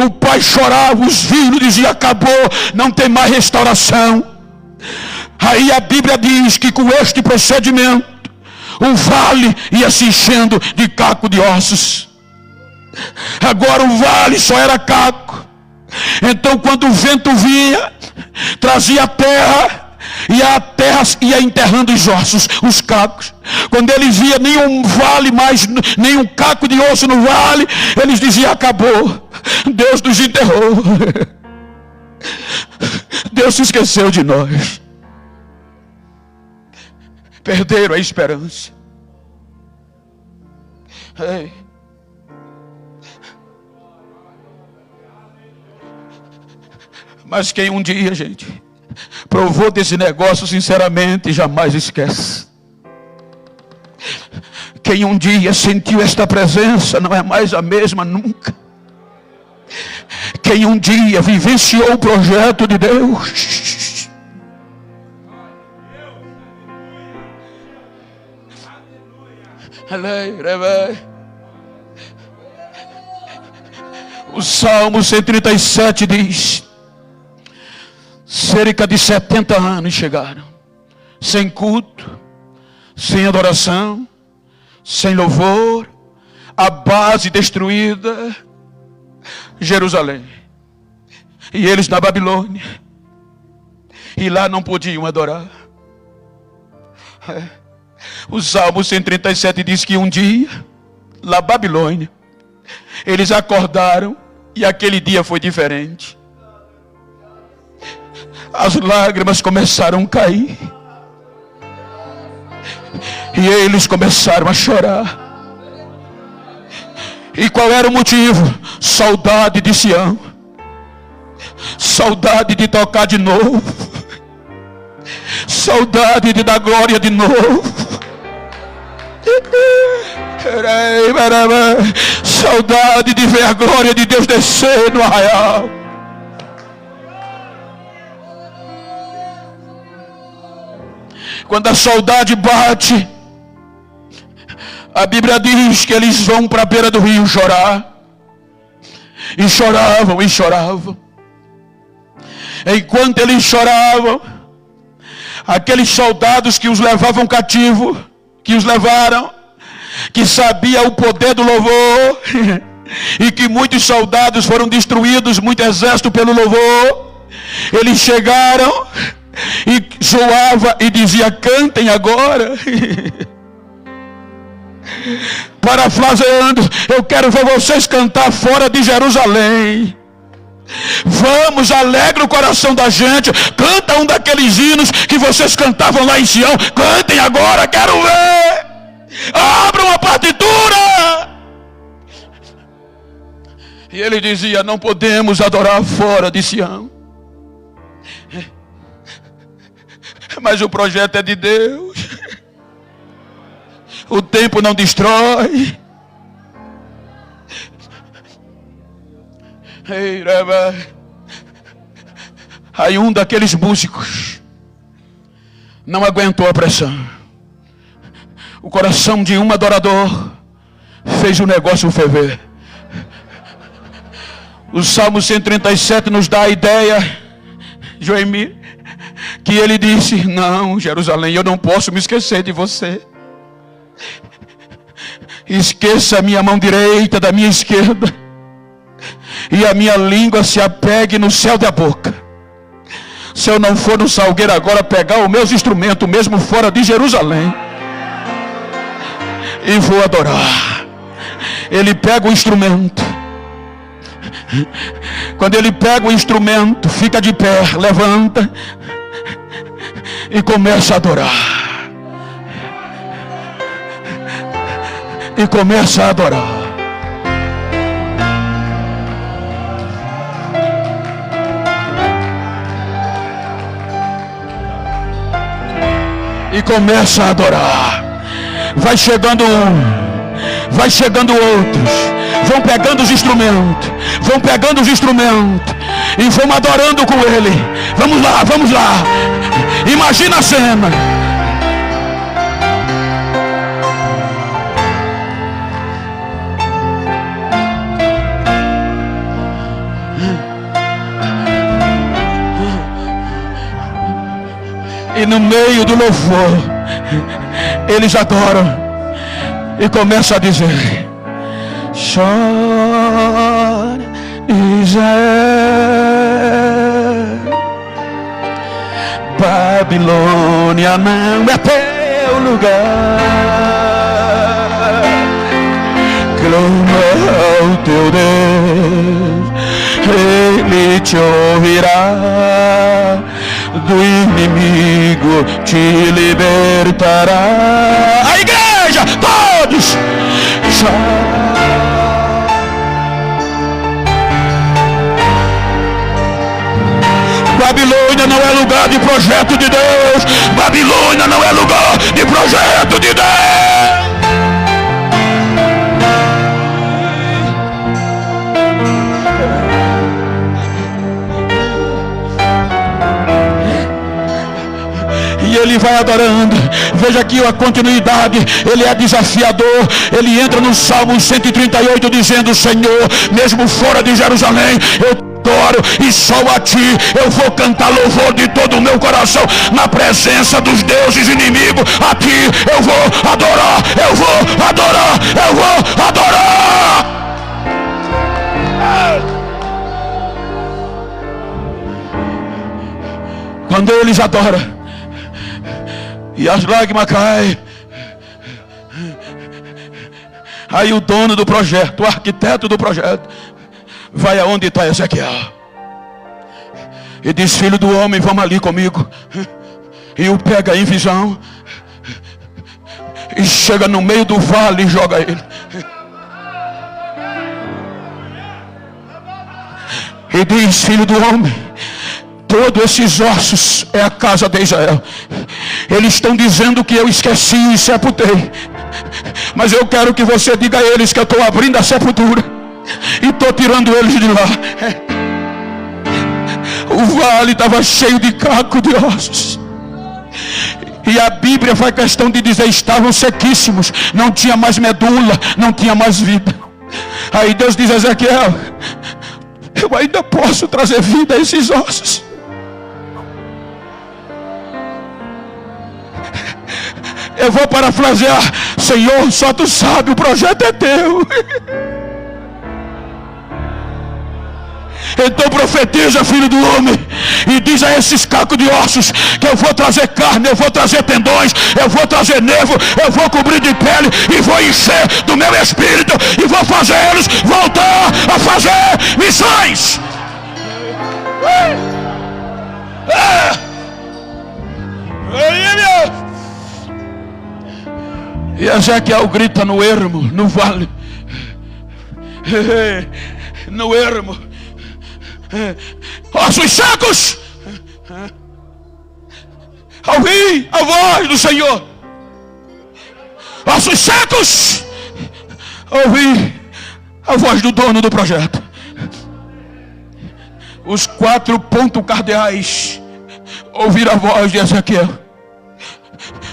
o pai chorava, os filhos diziam: acabou, não tem mais restauração. Aí a Bíblia diz que com este procedimento o vale ia se enchendo de caco de ossos. Agora o vale só era caco. Então quando o vento vinha, trazia a terra, e a terra ia enterrando os ossos, os cacos. Quando eles viam nenhum vale mais, nenhum caco de osso no vale, eles diziam: acabou, Deus nos enterrou. Deus se esqueceu de nós. Perderam a esperança. Ei. Mas quem um dia, gente, provou desse negócio sinceramente, jamais esquece. Quem um dia sentiu esta presença não é mais a mesma nunca. Quem um dia vivenciou o projeto de Deus, o Salmo 137 diz: cerca de 70 anos chegaram, sem culto, sem adoração, sem louvor, a base destruída, Jerusalém. E eles na Babilônia, e lá não podiam adorar. O Salmo 137 diz que um dia, na Babilônia, eles acordaram e aquele dia foi diferente. As lágrimas começaram a cair e eles começaram a chorar. E qual era o motivo? Saudade de Sião, saudade de tocar de novo, saudade de dar glória de novo, saudade de ver a glória de Deus descer no arraial. Quando a saudade bate, a Bíblia diz que eles vão para a beira do rio chorar. E choravam e choravam. Enquanto eles choravam, aqueles soldados que os levavam cativo, que os levaram, que sabia o poder do louvor, e que muitos soldados foram destruídos, muito exército pelo louvor, eles chegaram e zoava e dizia: cantem agora. Parafraseando, eu quero ver vocês cantar fora de Jerusalém. Vamos, alegra o coração da gente. Canta um daqueles hinos que vocês cantavam lá em Sião. Cantem agora, quero ver. Abram a partitura. E ele dizia: não podemos adorar fora de Sião. Mas o projeto é de Deus. O tempo não destrói. Aí um daqueles músicos não aguentou a pressão. O coração de um adorador fez o negócio ferver. O Salmo 137 nos dá a ideia, Joemir, que ele disse: não, Jerusalém, eu não posso me esquecer de você. Esqueça a minha mão direita da minha esquerda, e a minha língua se apegue no céu da boca. Se eu não for no salgueiro agora pegar os meus instrumentos, mesmo fora de Jerusalém, e vou adorar. Ele pega o instrumento. Quando ele pega o instrumento, fica de pé, levanta e começa a adorar. E começa a adorar. E começa a adorar. Vai chegando um, vai chegando outros, vão pegando os instrumentos, vão pegando os instrumentos e vão adorando com ele. Vamos lá, vamos lá. Imagina a cena. E no meio do louvor, eles adoram e começam a dizer: chora Israel, Babilônia não é teu lugar, clama ao teu Deus, Ele te ouvirá, do inimigo te libertará. A igreja, todos. Babilônia não é lugar de projeto de Deus. Babilônia não é lugar de projeto de Deus. ele vai adorando. Veja aqui a continuidade, ele é desafiador. Ele entra no Salmo 138 dizendo: Senhor, mesmo fora de Jerusalém, eu adoro, e só a ti eu vou cantar louvor de todo o meu coração. Na presença dos deuses inimigos, a ti eu vou adorar, eu vou adorar, eu vou adorar. Quando eles adoram e as lágrimas caem, aí o dono do projeto, o arquiteto do projeto, vai aonde está Ezequiel e diz: filho do homem, vamos ali comigo. E o pega em visão e chega no meio do vale e joga ele. E diz: filho do homem, todos esses ossos é a casa de Israel. Eles estão dizendo que eu esqueci e sepultei, mas eu quero que você diga a eles que eu estou abrindo a sepultura e estou tirando eles de lá. O vale estava cheio de caco de ossos, e a Bíblia faz questão de dizer: estavam sequíssimos, não tinha mais medula, não tinha mais vida. Aí Deus diz a Ezequiel: eu ainda posso trazer vida a esses ossos. Eu vou parafrasear: Senhor, só tu sabe, o projeto é teu. Então profetiza, filho do homem, e diz a esses cacos de ossos que eu vou trazer carne, eu vou trazer tendões, eu vou trazer nervo, eu vou cobrir de pele e vou encher do meu espírito e vou fazer eles voltar a fazer missões. E Ezequiel grita no ermo, no vale, no ermo: ossos secos, ouvi a voz do Senhor. Ossos secos, ouvi a voz do dono do projeto. Os 4 pontos cardeais ouviram a voz de Ezequiel.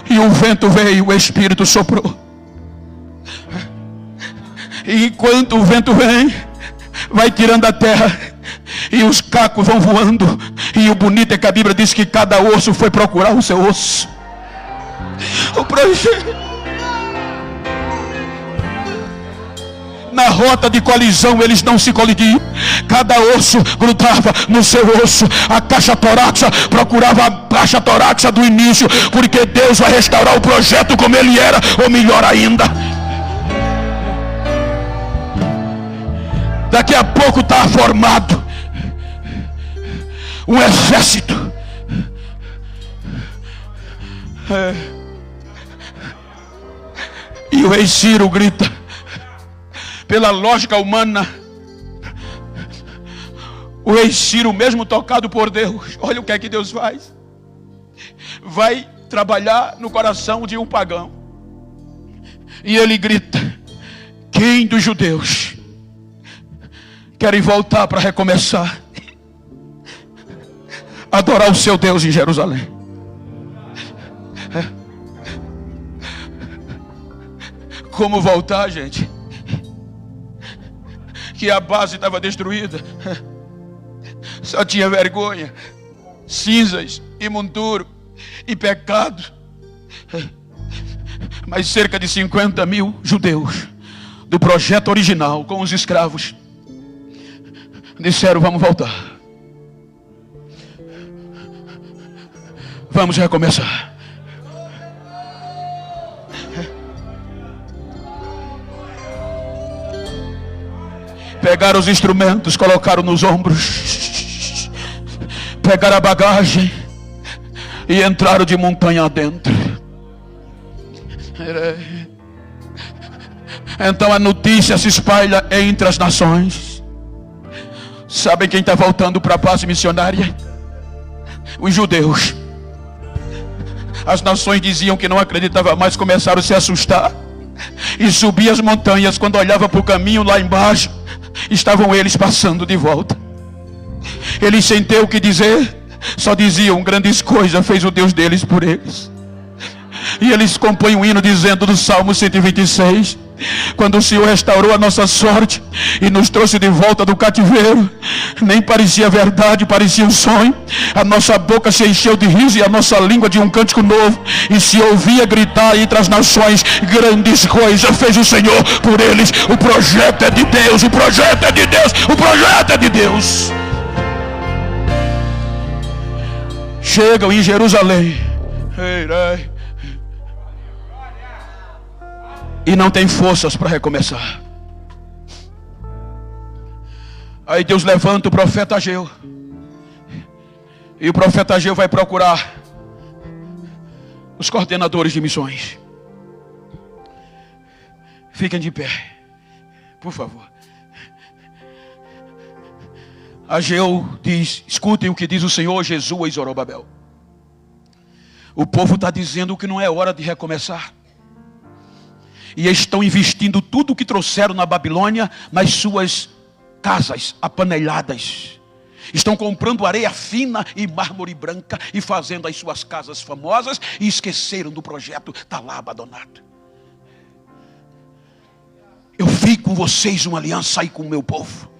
E o vento veio, o Espírito soprou. E enquanto o vento vem, vai tirando a terra, e os cacos vão voando. E o bonito é que a Bíblia diz que cada osso foi procurar o seu osso. O projeto, na rota de colisão, eles não se colidiam. Cada osso grudava no seu osso. A caixa torácica procurava a caixa torácica do início, porque Deus vai restaurar o projeto como ele era, ou melhor ainda. Daqui a pouco está formado um exército. E o rei Ciro grita. Pela lógica humana, o rei Ciro, mesmo tocado por Deus, olha o que é que Deus faz. Vai trabalhar no coração de um pagão. E ele grita: quem dos judeus querem voltar para recomeçar, adorar o seu Deus em Jerusalém? Como voltar, gente? Que a base estava destruída, só tinha vergonha, cinzas e monturo e pecado. Mas cerca de 50.000 judeus do projeto original com os escravos disseram: vamos voltar, vamos recomeçar. Pegaram os instrumentos, colocaram nos ombros, pegaram a bagagem e entraram de montanha adentro. Então a notícia se espalha entre as nações. Sabem quem está voltando para a base missionária? Os judeus. As nações diziam que não acreditavam mais, começaram a se assustar e subir as montanhas. Quando olhava para o caminho lá embaixo, estavam eles passando de volta. Eles sem ter o que dizer, só diziam: grandes coisas fez o Deus deles por eles. E eles compõem um hino dizendo do Salmo 126: quando o Senhor restaurou a nossa sorte e nos trouxe de volta do cativeiro, nem parecia verdade, parecia um sonho. A nossa boca se encheu de riso e a nossa língua de um cântico novo, e se ouvia gritar entre as nações: grandes coisas fez o Senhor por eles. O projeto é de Deus, o projeto é de Deus, o projeto é de Deus. Chegam em Jerusalém e não tem forças para recomeçar. Aí Deus levanta o profeta Ageu, e o profeta Ageu vai procurar os coordenadores de missões. Fiquem de pé, por favor. Ageu diz: escutem o que diz o Senhor Jesus e Zorobabel. O povo está dizendo que não é hora de recomeçar, e estão investindo tudo o que trouxeram na Babilônia nas suas casas apaneladas. Estão comprando areia fina e mármore branca e fazendo as suas casas famosas, e esqueceram do projeto, está lá abandonado. Eu fiz com vocês uma aliança aí com o meu povo,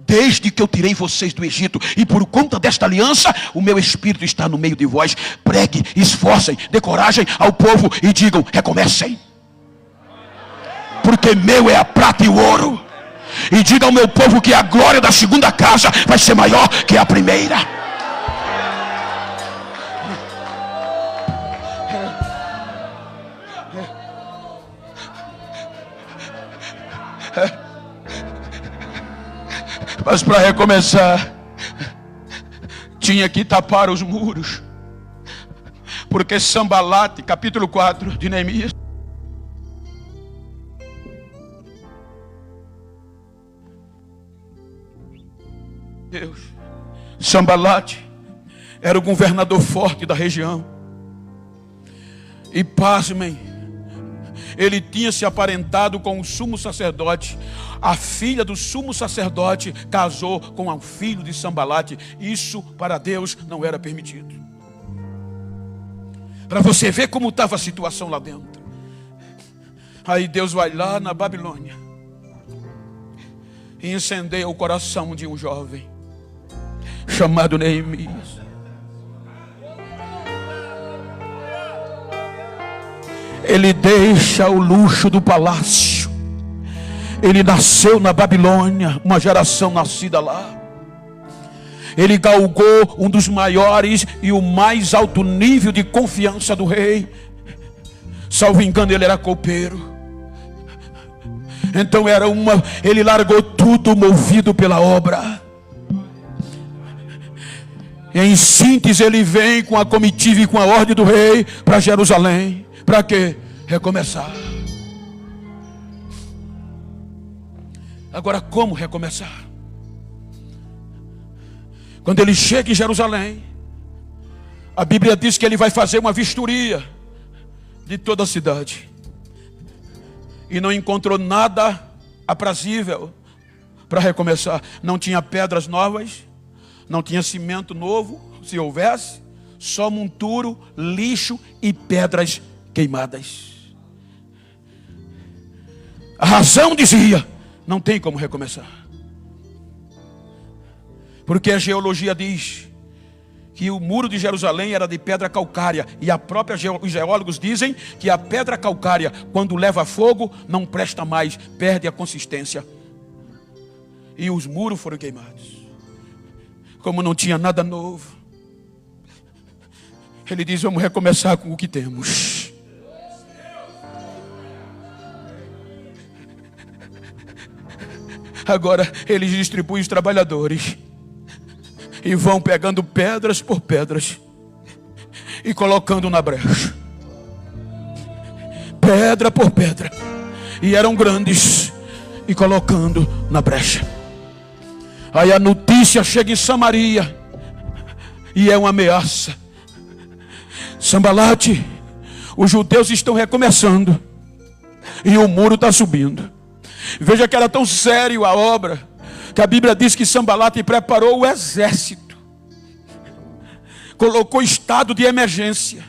desde que eu tirei vocês do Egito, e por conta desta aliança, o meu Espírito está no meio de vós. Pregue, esforcem, dê coragem ao povo e digam: recomecem, porque meu é a prata e o ouro. E diga ao meu povo que a glória da segunda casa vai ser maior que a primeira. Mas para recomeçar, tinha que tapar os muros, porque Sambalate, capítulo 4 de Neemias, Deus, Sambalate era o governador forte da região, e pasmem, ele tinha se aparentado com o sumo sacerdote. A filha do sumo sacerdote casou com um filho de Sambalate. Isso para Deus não era permitido. Para você ver como estava a situação lá dentro. Aí Deus vai lá na Babilônia e incendeia o coração de um jovem chamado Neemias. Ele deixa o luxo do palácio. Ele nasceu na Babilônia, uma geração nascida lá. Ele galgou um dos maiores e o mais alto nível de confiança do rei. Salvo engano, ele era copeiro. Então ele largou tudo movido pela obra. E em síntese, ele vem com a comitiva e com a ordem do rei para Jerusalém. Para quê? Recomeçar. Agora, como recomeçar? Quando ele chega em Jerusalém, a Bíblia diz que ele vai fazer uma vistoria de toda a cidade. E não encontrou nada aprazível para recomeçar. Não tinha pedras novas, não tinha cimento novo, se houvesse, só monturo, lixo e pedras queimadas. A razão dizia: não tem como recomeçar. Porque a geologia diz que o muro de Jerusalém era de pedra calcária. E os geólogos dizem que a pedra calcária, quando leva fogo, não presta mais, perde a consistência. E os muros foram queimados. Como não tinha nada novo, ele diz: vamos recomeçar com o que temos. Agora eles distribuem os trabalhadores e vão pegando pedras por pedras e colocando na brecha, pedra por pedra, e eram grandes, e colocando na brecha. Aí a notícia chega em Samaria e é uma ameaça: Sambalate, os judeus estão recomeçando e o muro está subindo. Veja que era tão sério a obra, que a Bíblia diz que Sambalate preparou o exército colocou estado de emergência,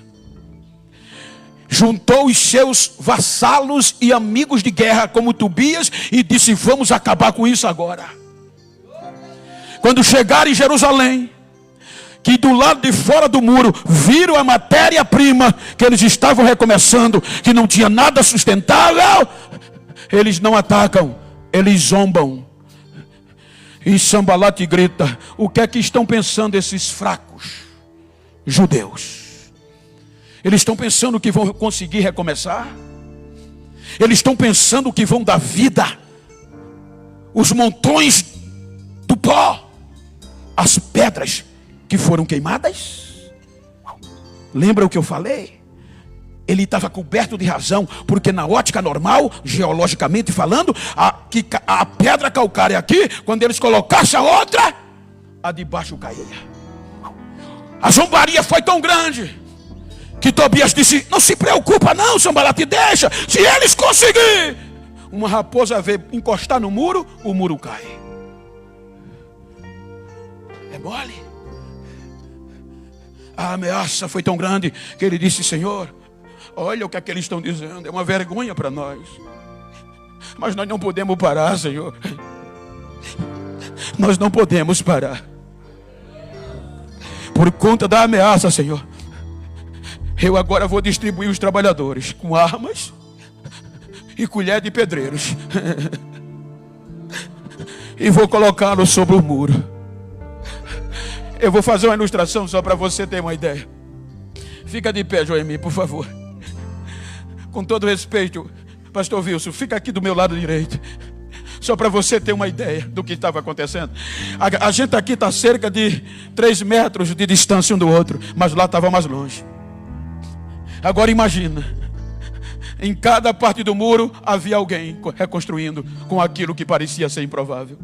juntou os seus vassalos e amigos de guerra como Tobias e disse: vamos acabar com isso agora. Quando chegaram em Jerusalém, que do lado de fora do muro viram a matéria-prima que eles estavam recomeçando, que não tinha nada sustentável, eles não atacam, eles zombam. E Sambalate grita: o que é que estão pensando esses fracos judeus? Eles estão pensando que vão conseguir recomeçar? Eles estão pensando que vão dar vida? Os montões do pó, as pedras que foram queimadas? Lembra o que eu falei? Ele estava coberto de razão, porque na ótica normal, geologicamente falando, a pedra calcária aqui, quando eles colocassem a outra, a de baixo caía. A zombaria foi tão grande que Tobias disse: não se preocupa não, Sambalate, deixa. Se eles conseguirem uma raposa ver encostar no muro, o muro cai. É mole. A ameaça foi tão grande que ele disse: Senhor, olha o que é que eles estão dizendo, é uma vergonha para nós, mas nós não podemos parar, Senhor. Nós não podemos parar por conta da ameaça, Senhor. Eu agora vou distribuir os trabalhadores com armas e colher de pedreiros e vou colocá-los sobre o muro. Eu vou fazer uma ilustração só para você ter uma ideia. Fica de pé, Joemir, por favor. Com todo respeito, pastor Wilson, fica aqui do meu lado direito, só para você ter uma ideia do que estava acontecendo. A gente aqui está cerca de 3 metros de distância um do outro, mas lá estava mais longe. Agora imagina, em cada parte do muro havia alguém reconstruindo com aquilo que parecia ser improvável.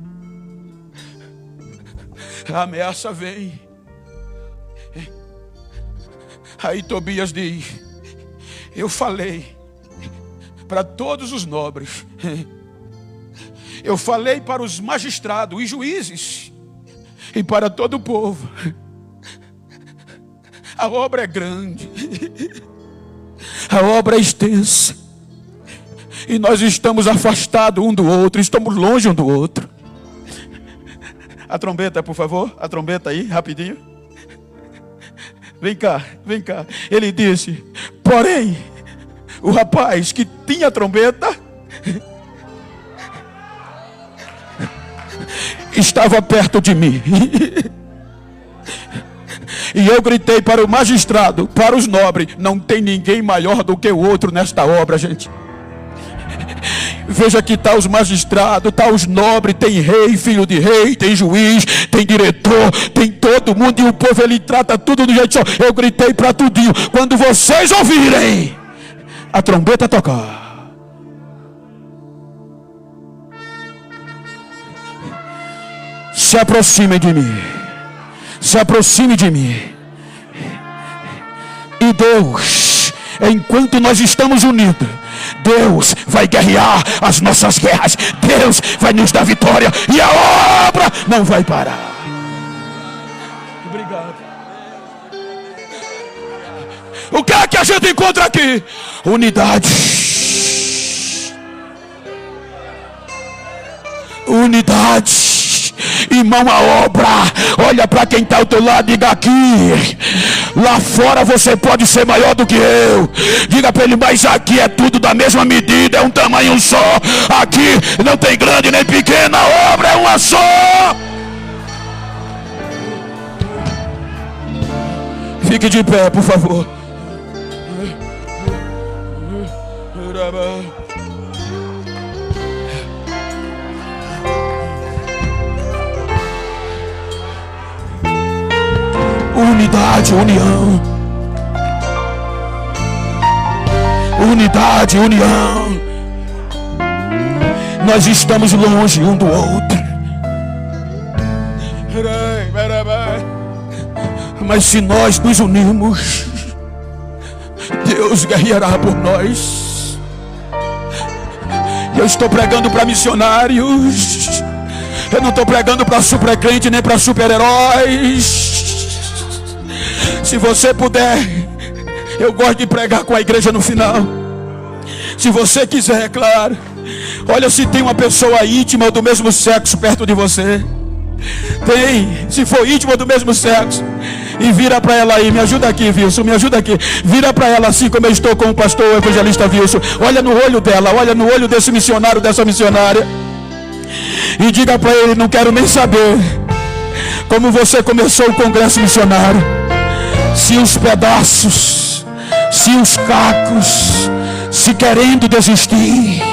A ameaça vem. Aí Tobias diz: eu falei para todos os nobres, eu falei para os magistrados e juízes e para todo o povo. A obra é grande, a obra é extensa, e nós estamos afastados um do outro, estamos longe um do outro. A trombeta, por favor, a trombeta aí, rapidinho. Vem cá, vem cá. Ele disse: porém, o rapaz que tinha a trombeta estava perto de mim. E eu gritei para o magistrado, para os nobres: não tem ninguém maior do que o outro nesta obra, gente. Veja que está os magistrados, está os nobres, tem rei, filho de rei, tem juiz, tem diretor, tem todo mundo, e o povo ele trata tudo do jeito só. Eu gritei para tudinho: quando vocês ouvirem a trombeta tocar, se aproximem de mim, se aproxime de mim. E Deus, enquanto nós estamos unidos, Deus vai guerrear as nossas guerras. Deus vai nos dar vitória e a obra não vai parar. Obrigado. O que é que a gente encontra aqui? Unidade. Unidade. Irmão, a obra. Olha para quem está ao teu lado, diga: aqui, lá fora você pode ser maior do que eu. Diga para ele: mas aqui é tudo da mesma medida, é um tamanho só. Aqui não tem grande nem pequena, a obra é uma só. Fique de pé, por favor. Unidade, união. Unidade, união. Nós estamos longe um do outro, mas se nós nos unirmos, Deus guerreará por nós. Eu estou pregando para missionários, eu não estou pregando para super crente nem para super heróis. Se você puder, eu gosto de pregar com a igreja no final. Se você quiser, é claro. Olha se tem uma pessoa íntima ou do mesmo sexo perto de você. Tem, se for íntima do mesmo sexo. E vira para ela aí, me ajuda aqui, Wilson, me ajuda aqui. Vira para ela assim como eu estou com o pastor o evangelista Wilson. Olha no olho dela, olha no olho desse missionário, dessa missionária. E diga para ele, não quero nem saber como você começou o congresso missionário. Se os pedaços, se os cacos, se querendo desistir.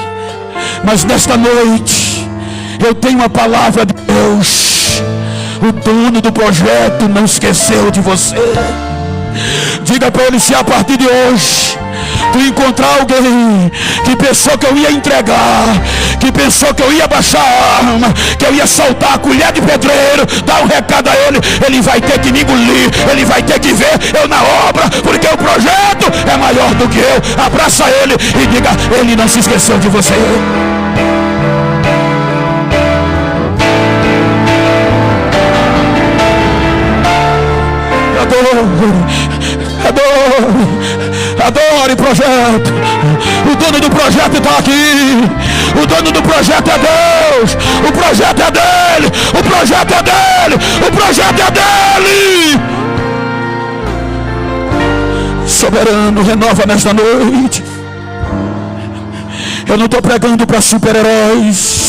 Mas nesta noite, eu tenho uma palavra de Deus. O dono do projeto não esqueceu de você. Diga para ele, se a partir de hoje tu encontrar alguém que pensou que eu ia entregar, que pensou que eu ia baixar a arma, que eu ia soltar a colher de pedreiro, dá um recado a ele, ele vai ter que me engolir, ele vai ter que ver eu na obra, porque o projeto é maior do que eu. Abraça ele e diga, ele não se esqueceu de você. Adore projeto. O dono do projeto está aqui. O dono do projeto é Deus. O projeto é dele. O projeto é dele. O projeto é dele. Soberano, renova nesta noite. Eu não estou pregando para super-heróis.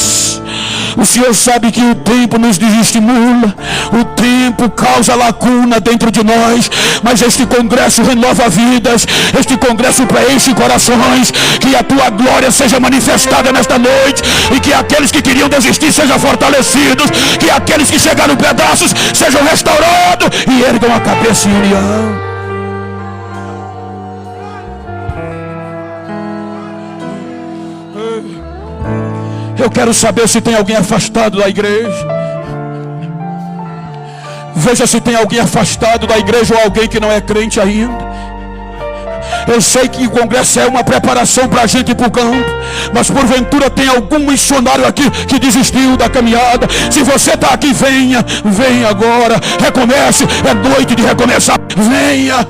O Senhor sabe que o tempo nos desestimula, o tempo causa lacuna dentro de nós, mas este congresso renova vidas, este congresso preenche corações. Que a tua glória seja manifestada nesta noite, e que aqueles que queriam desistir sejam fortalecidos, que aqueles que chegaram pedaços sejam restaurados e ergam a cabeça em união. Eu quero saber se tem alguém afastado da igreja. Veja se tem alguém afastado da igreja ou alguém que não é crente ainda. Eu sei que o congresso é uma preparação para a gente ir para o campo, mas porventura tem algum missionário aqui que desistiu da caminhada. Se você está aqui, venha, venha agora, recomece, é noite de recomeçar, venha.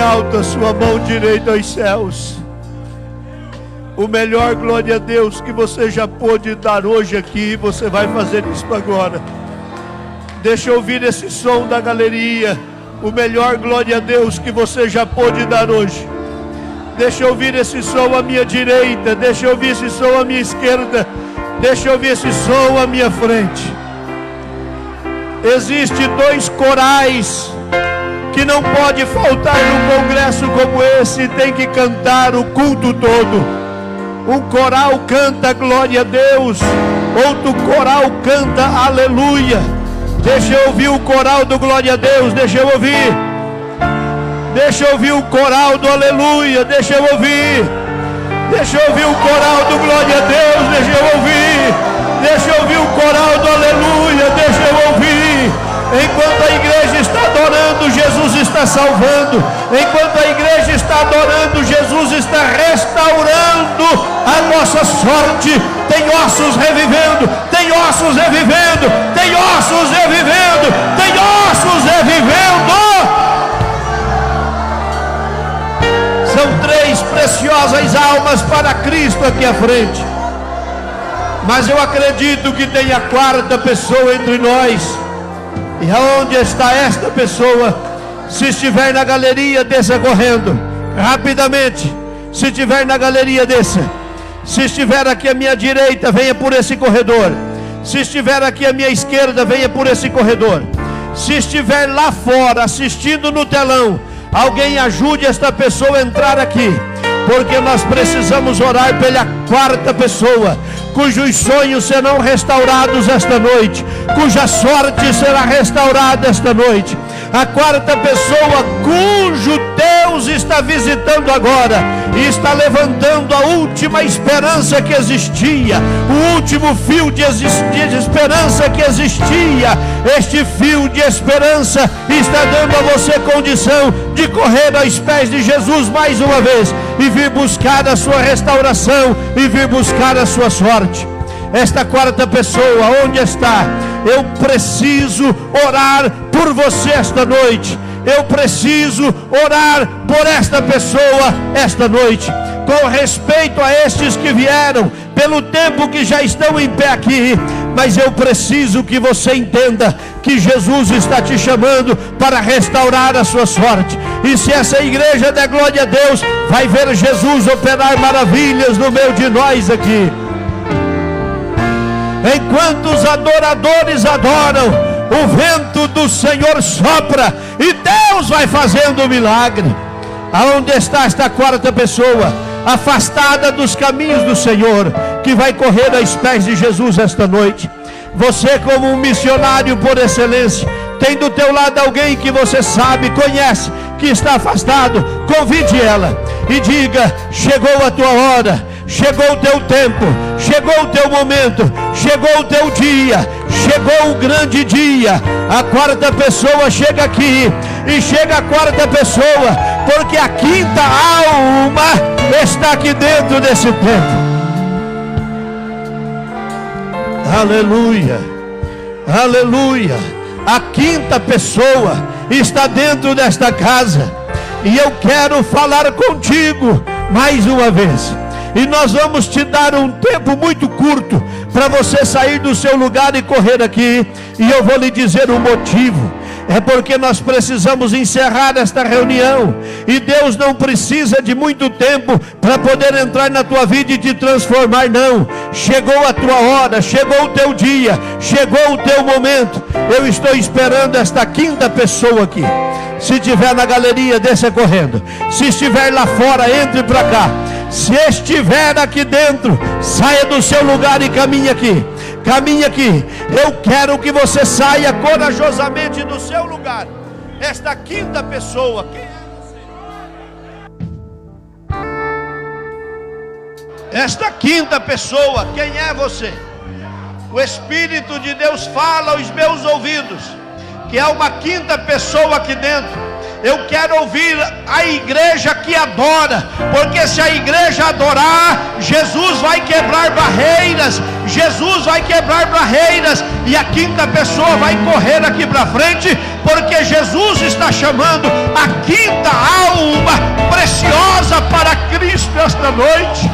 Alta sua mão direita aos céus. O melhor, glória a Deus, que você já pôde dar hoje aqui, você vai fazer isso agora. Deixa eu ouvir esse som da galeria. O melhor, glória a Deus, que você já pôde dar hoje. Deixa eu ouvir esse som à minha direita. Deixa eu ouvir esse som à minha esquerda. Deixa eu ouvir esse som à minha frente. Existem dois corais que não pode faltar num congresso como esse, tem que cantar o culto todo. Um coral canta glória a Deus, outro coral canta aleluia. Deixa eu ouvir o coral do glória a Deus, deixa eu ouvir. Deixa eu ouvir o coral do aleluia, deixa eu ouvir. Deixa eu ouvir o coral do glória a Deus, deixa eu ouvir. Deixa eu ouvir o coral do aleluia, deixa eu ouvir. Enquanto a igreja está adorando, Jesus está salvando. Enquanto a igreja está adorando, Jesus está restaurando a nossa sorte. Tem ossos revivendo, tem ossos revivendo, tem ossos revivendo, tem ossos revivendo. São 3 preciosas almas para Cristo aqui à frente. Mas eu acredito que tem a 4ª pessoa entre nós. E aonde está esta pessoa? Se estiver na galeria, desça correndo rapidamente. Se estiver na galeria, desça. Se estiver aqui à minha direita, venha por esse corredor. Se estiver aqui à minha esquerda, venha por esse corredor. Se estiver lá fora, assistindo no telão, alguém ajude esta pessoa a entrar aqui, porque nós precisamos orar pela quarta pessoa, cujos sonhos serão restaurados esta noite, cuja sorte será restaurada esta noite. A quarta pessoa cujo Deus está visitando agora e está levantando a última esperança que existia, o último fio de esperança que existia. Este fio de esperança está dando a você condição de correr aos pés de Jesus mais uma vez e vir buscar a sua restauração e vir buscar a sua sorte. Esta quarta pessoa, onde está? Eu preciso orar por você esta noite. Eu preciso orar por esta pessoa esta noite. Com respeito a estes que vieram, pelo tempo que já estão em pé aqui, mas eu preciso que você entenda que Jesus está te chamando para restaurar a sua sorte. E se essa igreja der glória a Deus, vai ver Jesus operar maravilhas no meio de nós aqui. Enquanto os adoradores adoram, o vento do Senhor sopra e Deus vai fazendo o milagre. Aonde está esta quarta pessoa, afastada dos caminhos do Senhor, que vai correr aos pés de Jesus esta noite? Você, como um missionário por excelência, tem do teu lado alguém que você sabe, conhece, que está afastado. Convide ela e diga: chegou a tua hora, chegou o teu tempo, chegou o teu momento, chegou o teu dia, chegou o grande dia. A quarta pessoa chega aqui, e chega a quarta pessoa, porque a quinta alma está aqui dentro desse templo. Aleluia, aleluia. A quinta pessoa está dentro desta casa, e eu quero falar contigo mais uma vez. E nós vamos te dar um tempo muito curto para você sair do seu lugar e correr aqui. E eu vou lhe dizer o motivo. É porque nós precisamos encerrar esta reunião. E Deus não precisa de muito tempo para poder entrar na tua vida e te transformar, não. Chegou a tua hora, chegou o teu dia, chegou o teu momento. Eu estou esperando esta quinta pessoa aqui. Se estiver na galeria, desça correndo. Se estiver lá fora, entre para cá. Se estiver aqui dentro, saia do seu lugar e caminhe aqui. Caminhe aqui. Eu quero que você saia corajosamente do seu lugar. Esta quinta pessoa, quem é você? Esta quinta pessoa, quem é você? O Espírito de Deus fala aos meus ouvidos que há uma quinta pessoa aqui dentro. Eu quero ouvir a igreja que adora, porque se a igreja adorar, Jesus vai quebrar barreiras, Jesus vai quebrar barreiras, e a quinta pessoa vai correr aqui para frente, porque Jesus está chamando a quinta alma preciosa para Cristo esta noite.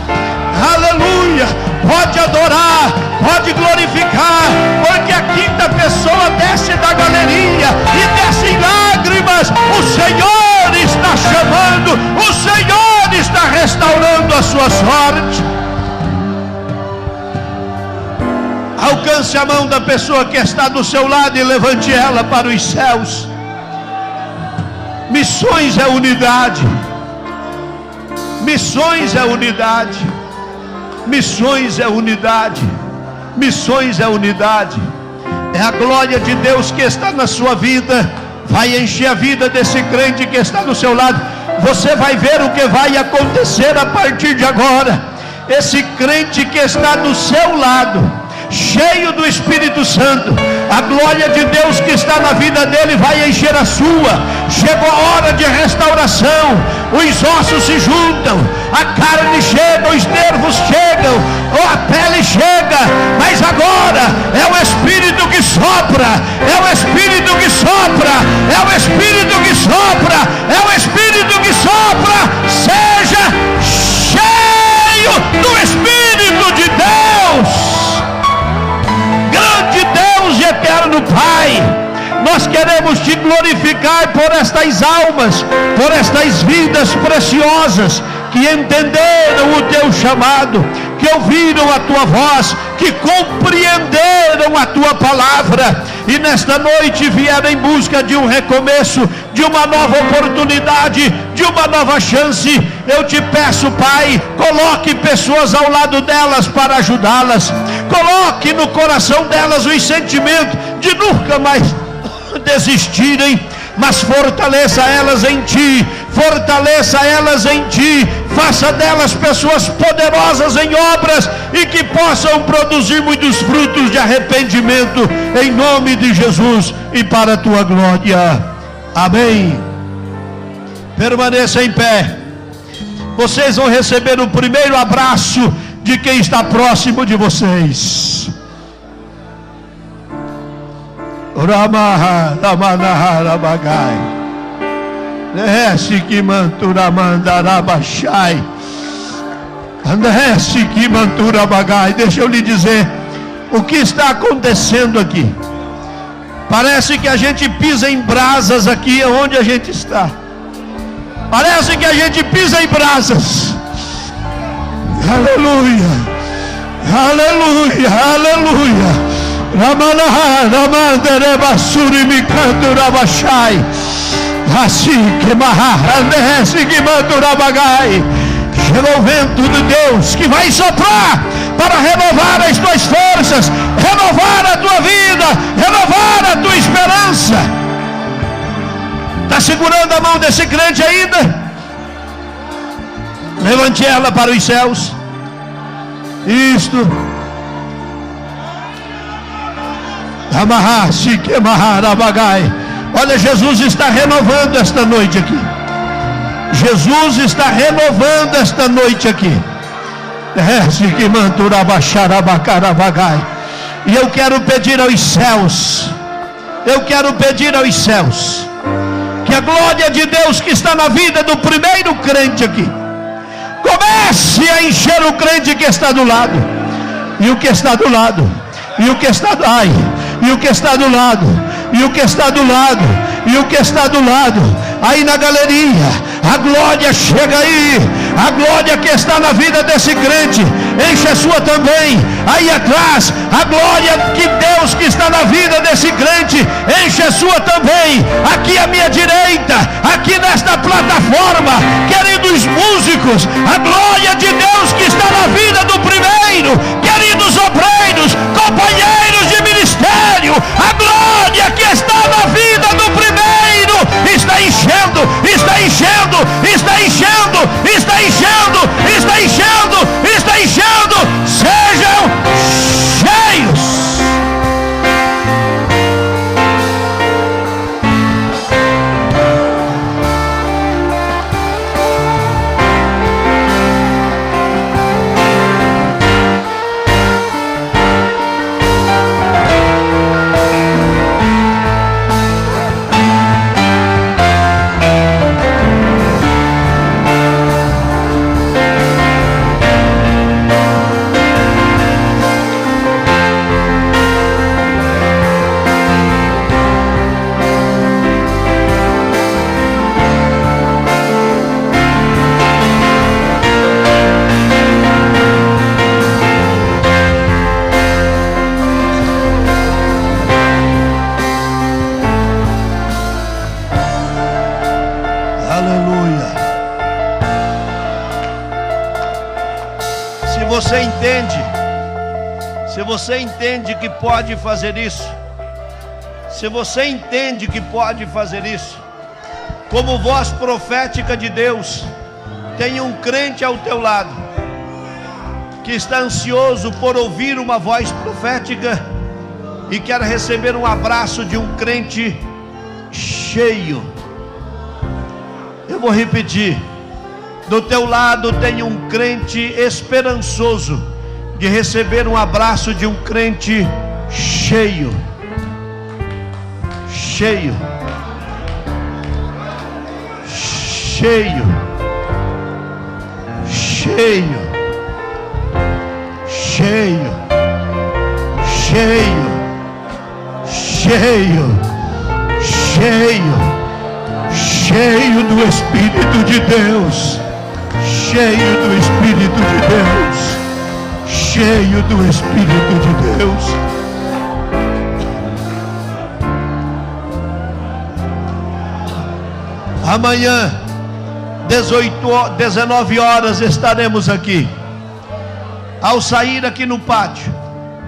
Aleluia! Pode adorar, pode glorificar, porque a quinta pessoa desce da galeria e desce em lágrimas. O Senhor está chamando, o Senhor está restaurando a sua sorte. Alcance a mão da pessoa que está do seu lado e levante ela para os céus. Missões é unidade. Missões é unidade. Missões é unidade. Missões é unidade. É a glória de Deus que está na sua vida. Vai encher a vida desse crente que está do seu lado. Você vai ver o que vai acontecer a partir de agora. Esse crente que está do seu lado, cheio do Espírito Santo, a glória de Deus que está na vida dele vai encher a sua. Chegou a hora de restauração. Os ossos se juntam, a carne chega, os nervos chegam, a pele chega, mas agora é o Espírito que sopra, é o Espírito que sopra, é o Espírito que sopra, é o Espírito que sopra. Seja cheio do Espírito de Deus. Grande Deus e eterno Pai, nós queremos te glorificar por estas almas, por estas vidas preciosas que entenderam o teu chamado, que ouviram a tua voz, que compreenderam a tua palavra e nesta noite vieram em busca de um recomeço, de uma nova oportunidade, de uma nova chance. Eu te peço, Pai, coloque pessoas ao lado delas para ajudá-las, coloque no coração delas o sentimento de nunca mais desistirem, mas fortaleça elas em Ti, fortaleça elas em Ti, faça delas pessoas poderosas em obras e que possam produzir muitos frutos de arrependimento, em nome de Jesus e para a Tua glória. Amém. Permaneça em pé. Vocês vão receber o primeiro abraço de quem está próximo de vocês. Ramaha Ramanaha Rabagai Andresse que mantura mandarabachai Andresse que mantura bagai. Deixa eu lhe dizer o que está acontecendo aqui. Parece que a gente pisa em brasas aqui onde a gente está. Parece que a gente pisa em brasas. Aleluia, aleluia, aleluia. Ramanaha Ramandere Suri Mikanto Rabashai Assim que Maharandese que Mandurabagai. Chegou o vento de Deus que vai soprar para renovar as tuas forças, renovar a tua vida, renovar a tua esperança. Está segurando a mão desse crente ainda? Levante ela para os céus. Isto. Olha, Jesus está renovando esta noite aqui. Jesus está renovando esta noite aqui. E eu quero pedir aos céus, que a glória de Deus que está na vida do primeiro crente aqui comece a encher o crente que está do lado, e o que está do lado, e o que está do lado, e o que está do lado, e o que está do lado, e o que está do lado, aí na galeria, a glória chega aí, a glória que está na vida desse crente, enche a sua também, aí atrás, a glória que Deus que está na vida desse crente, enche a sua também, aqui à minha direita, aqui nesta plataforma, queridos músicos, a glória de Deus que está na vida do primeiro, queridos obreiros, companheiros de ministério, a glória que está na vida do primeiro, está enchendo, está enchendo, está enchendo, está enchendo, está enchendo, está enchendo, sejam cheios. Se você entende que pode fazer isso, se você entende que pode fazer isso, como voz profética de Deus, tem um crente ao teu lado, que está ansioso por ouvir uma voz profética e quer receber um abraço de um crente cheio. Eu vou repetir: do teu lado tem um crente esperançoso de receber um abraço de um crente cheio, cheio, cheio, cheio, cheio, cheio, cheio, cheio, cheio do Espírito de Deus, cheio do Espírito de Deus. cheio do Espírito de Deus. Amanhã, 19 horas, estaremos aqui. Ao sair aqui no pátio,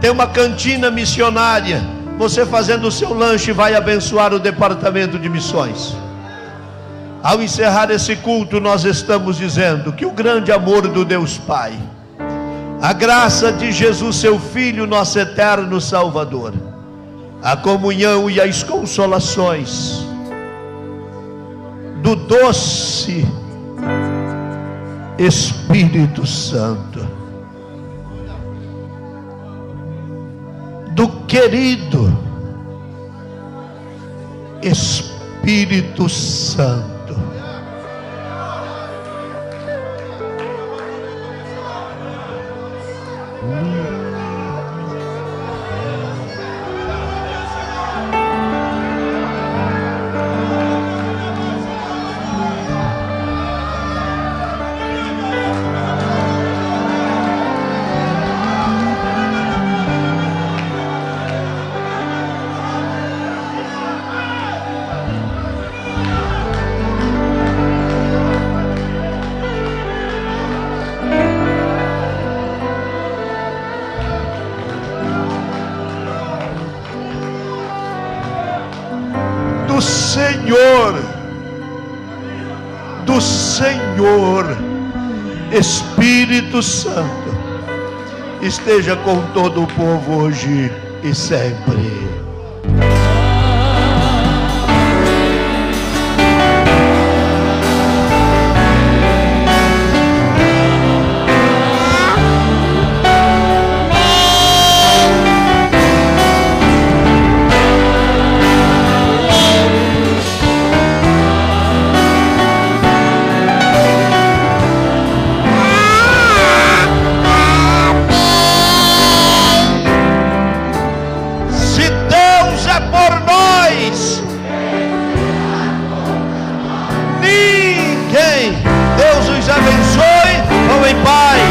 tem uma cantina missionária. Você fazendo o seu lanche vai abençoar o departamento de missões. Ao encerrar esse culto, nós estamos dizendo que o grande amor do Deus Pai, a graça de Jesus, seu Filho, nosso eterno Salvador, a comunhão e as consolações do doce Espírito Santo, do querido Espírito Santo, do Senhor Espírito Santo, esteja com todo o povo hoje e sempre. Deus os abençoe, vão em paz.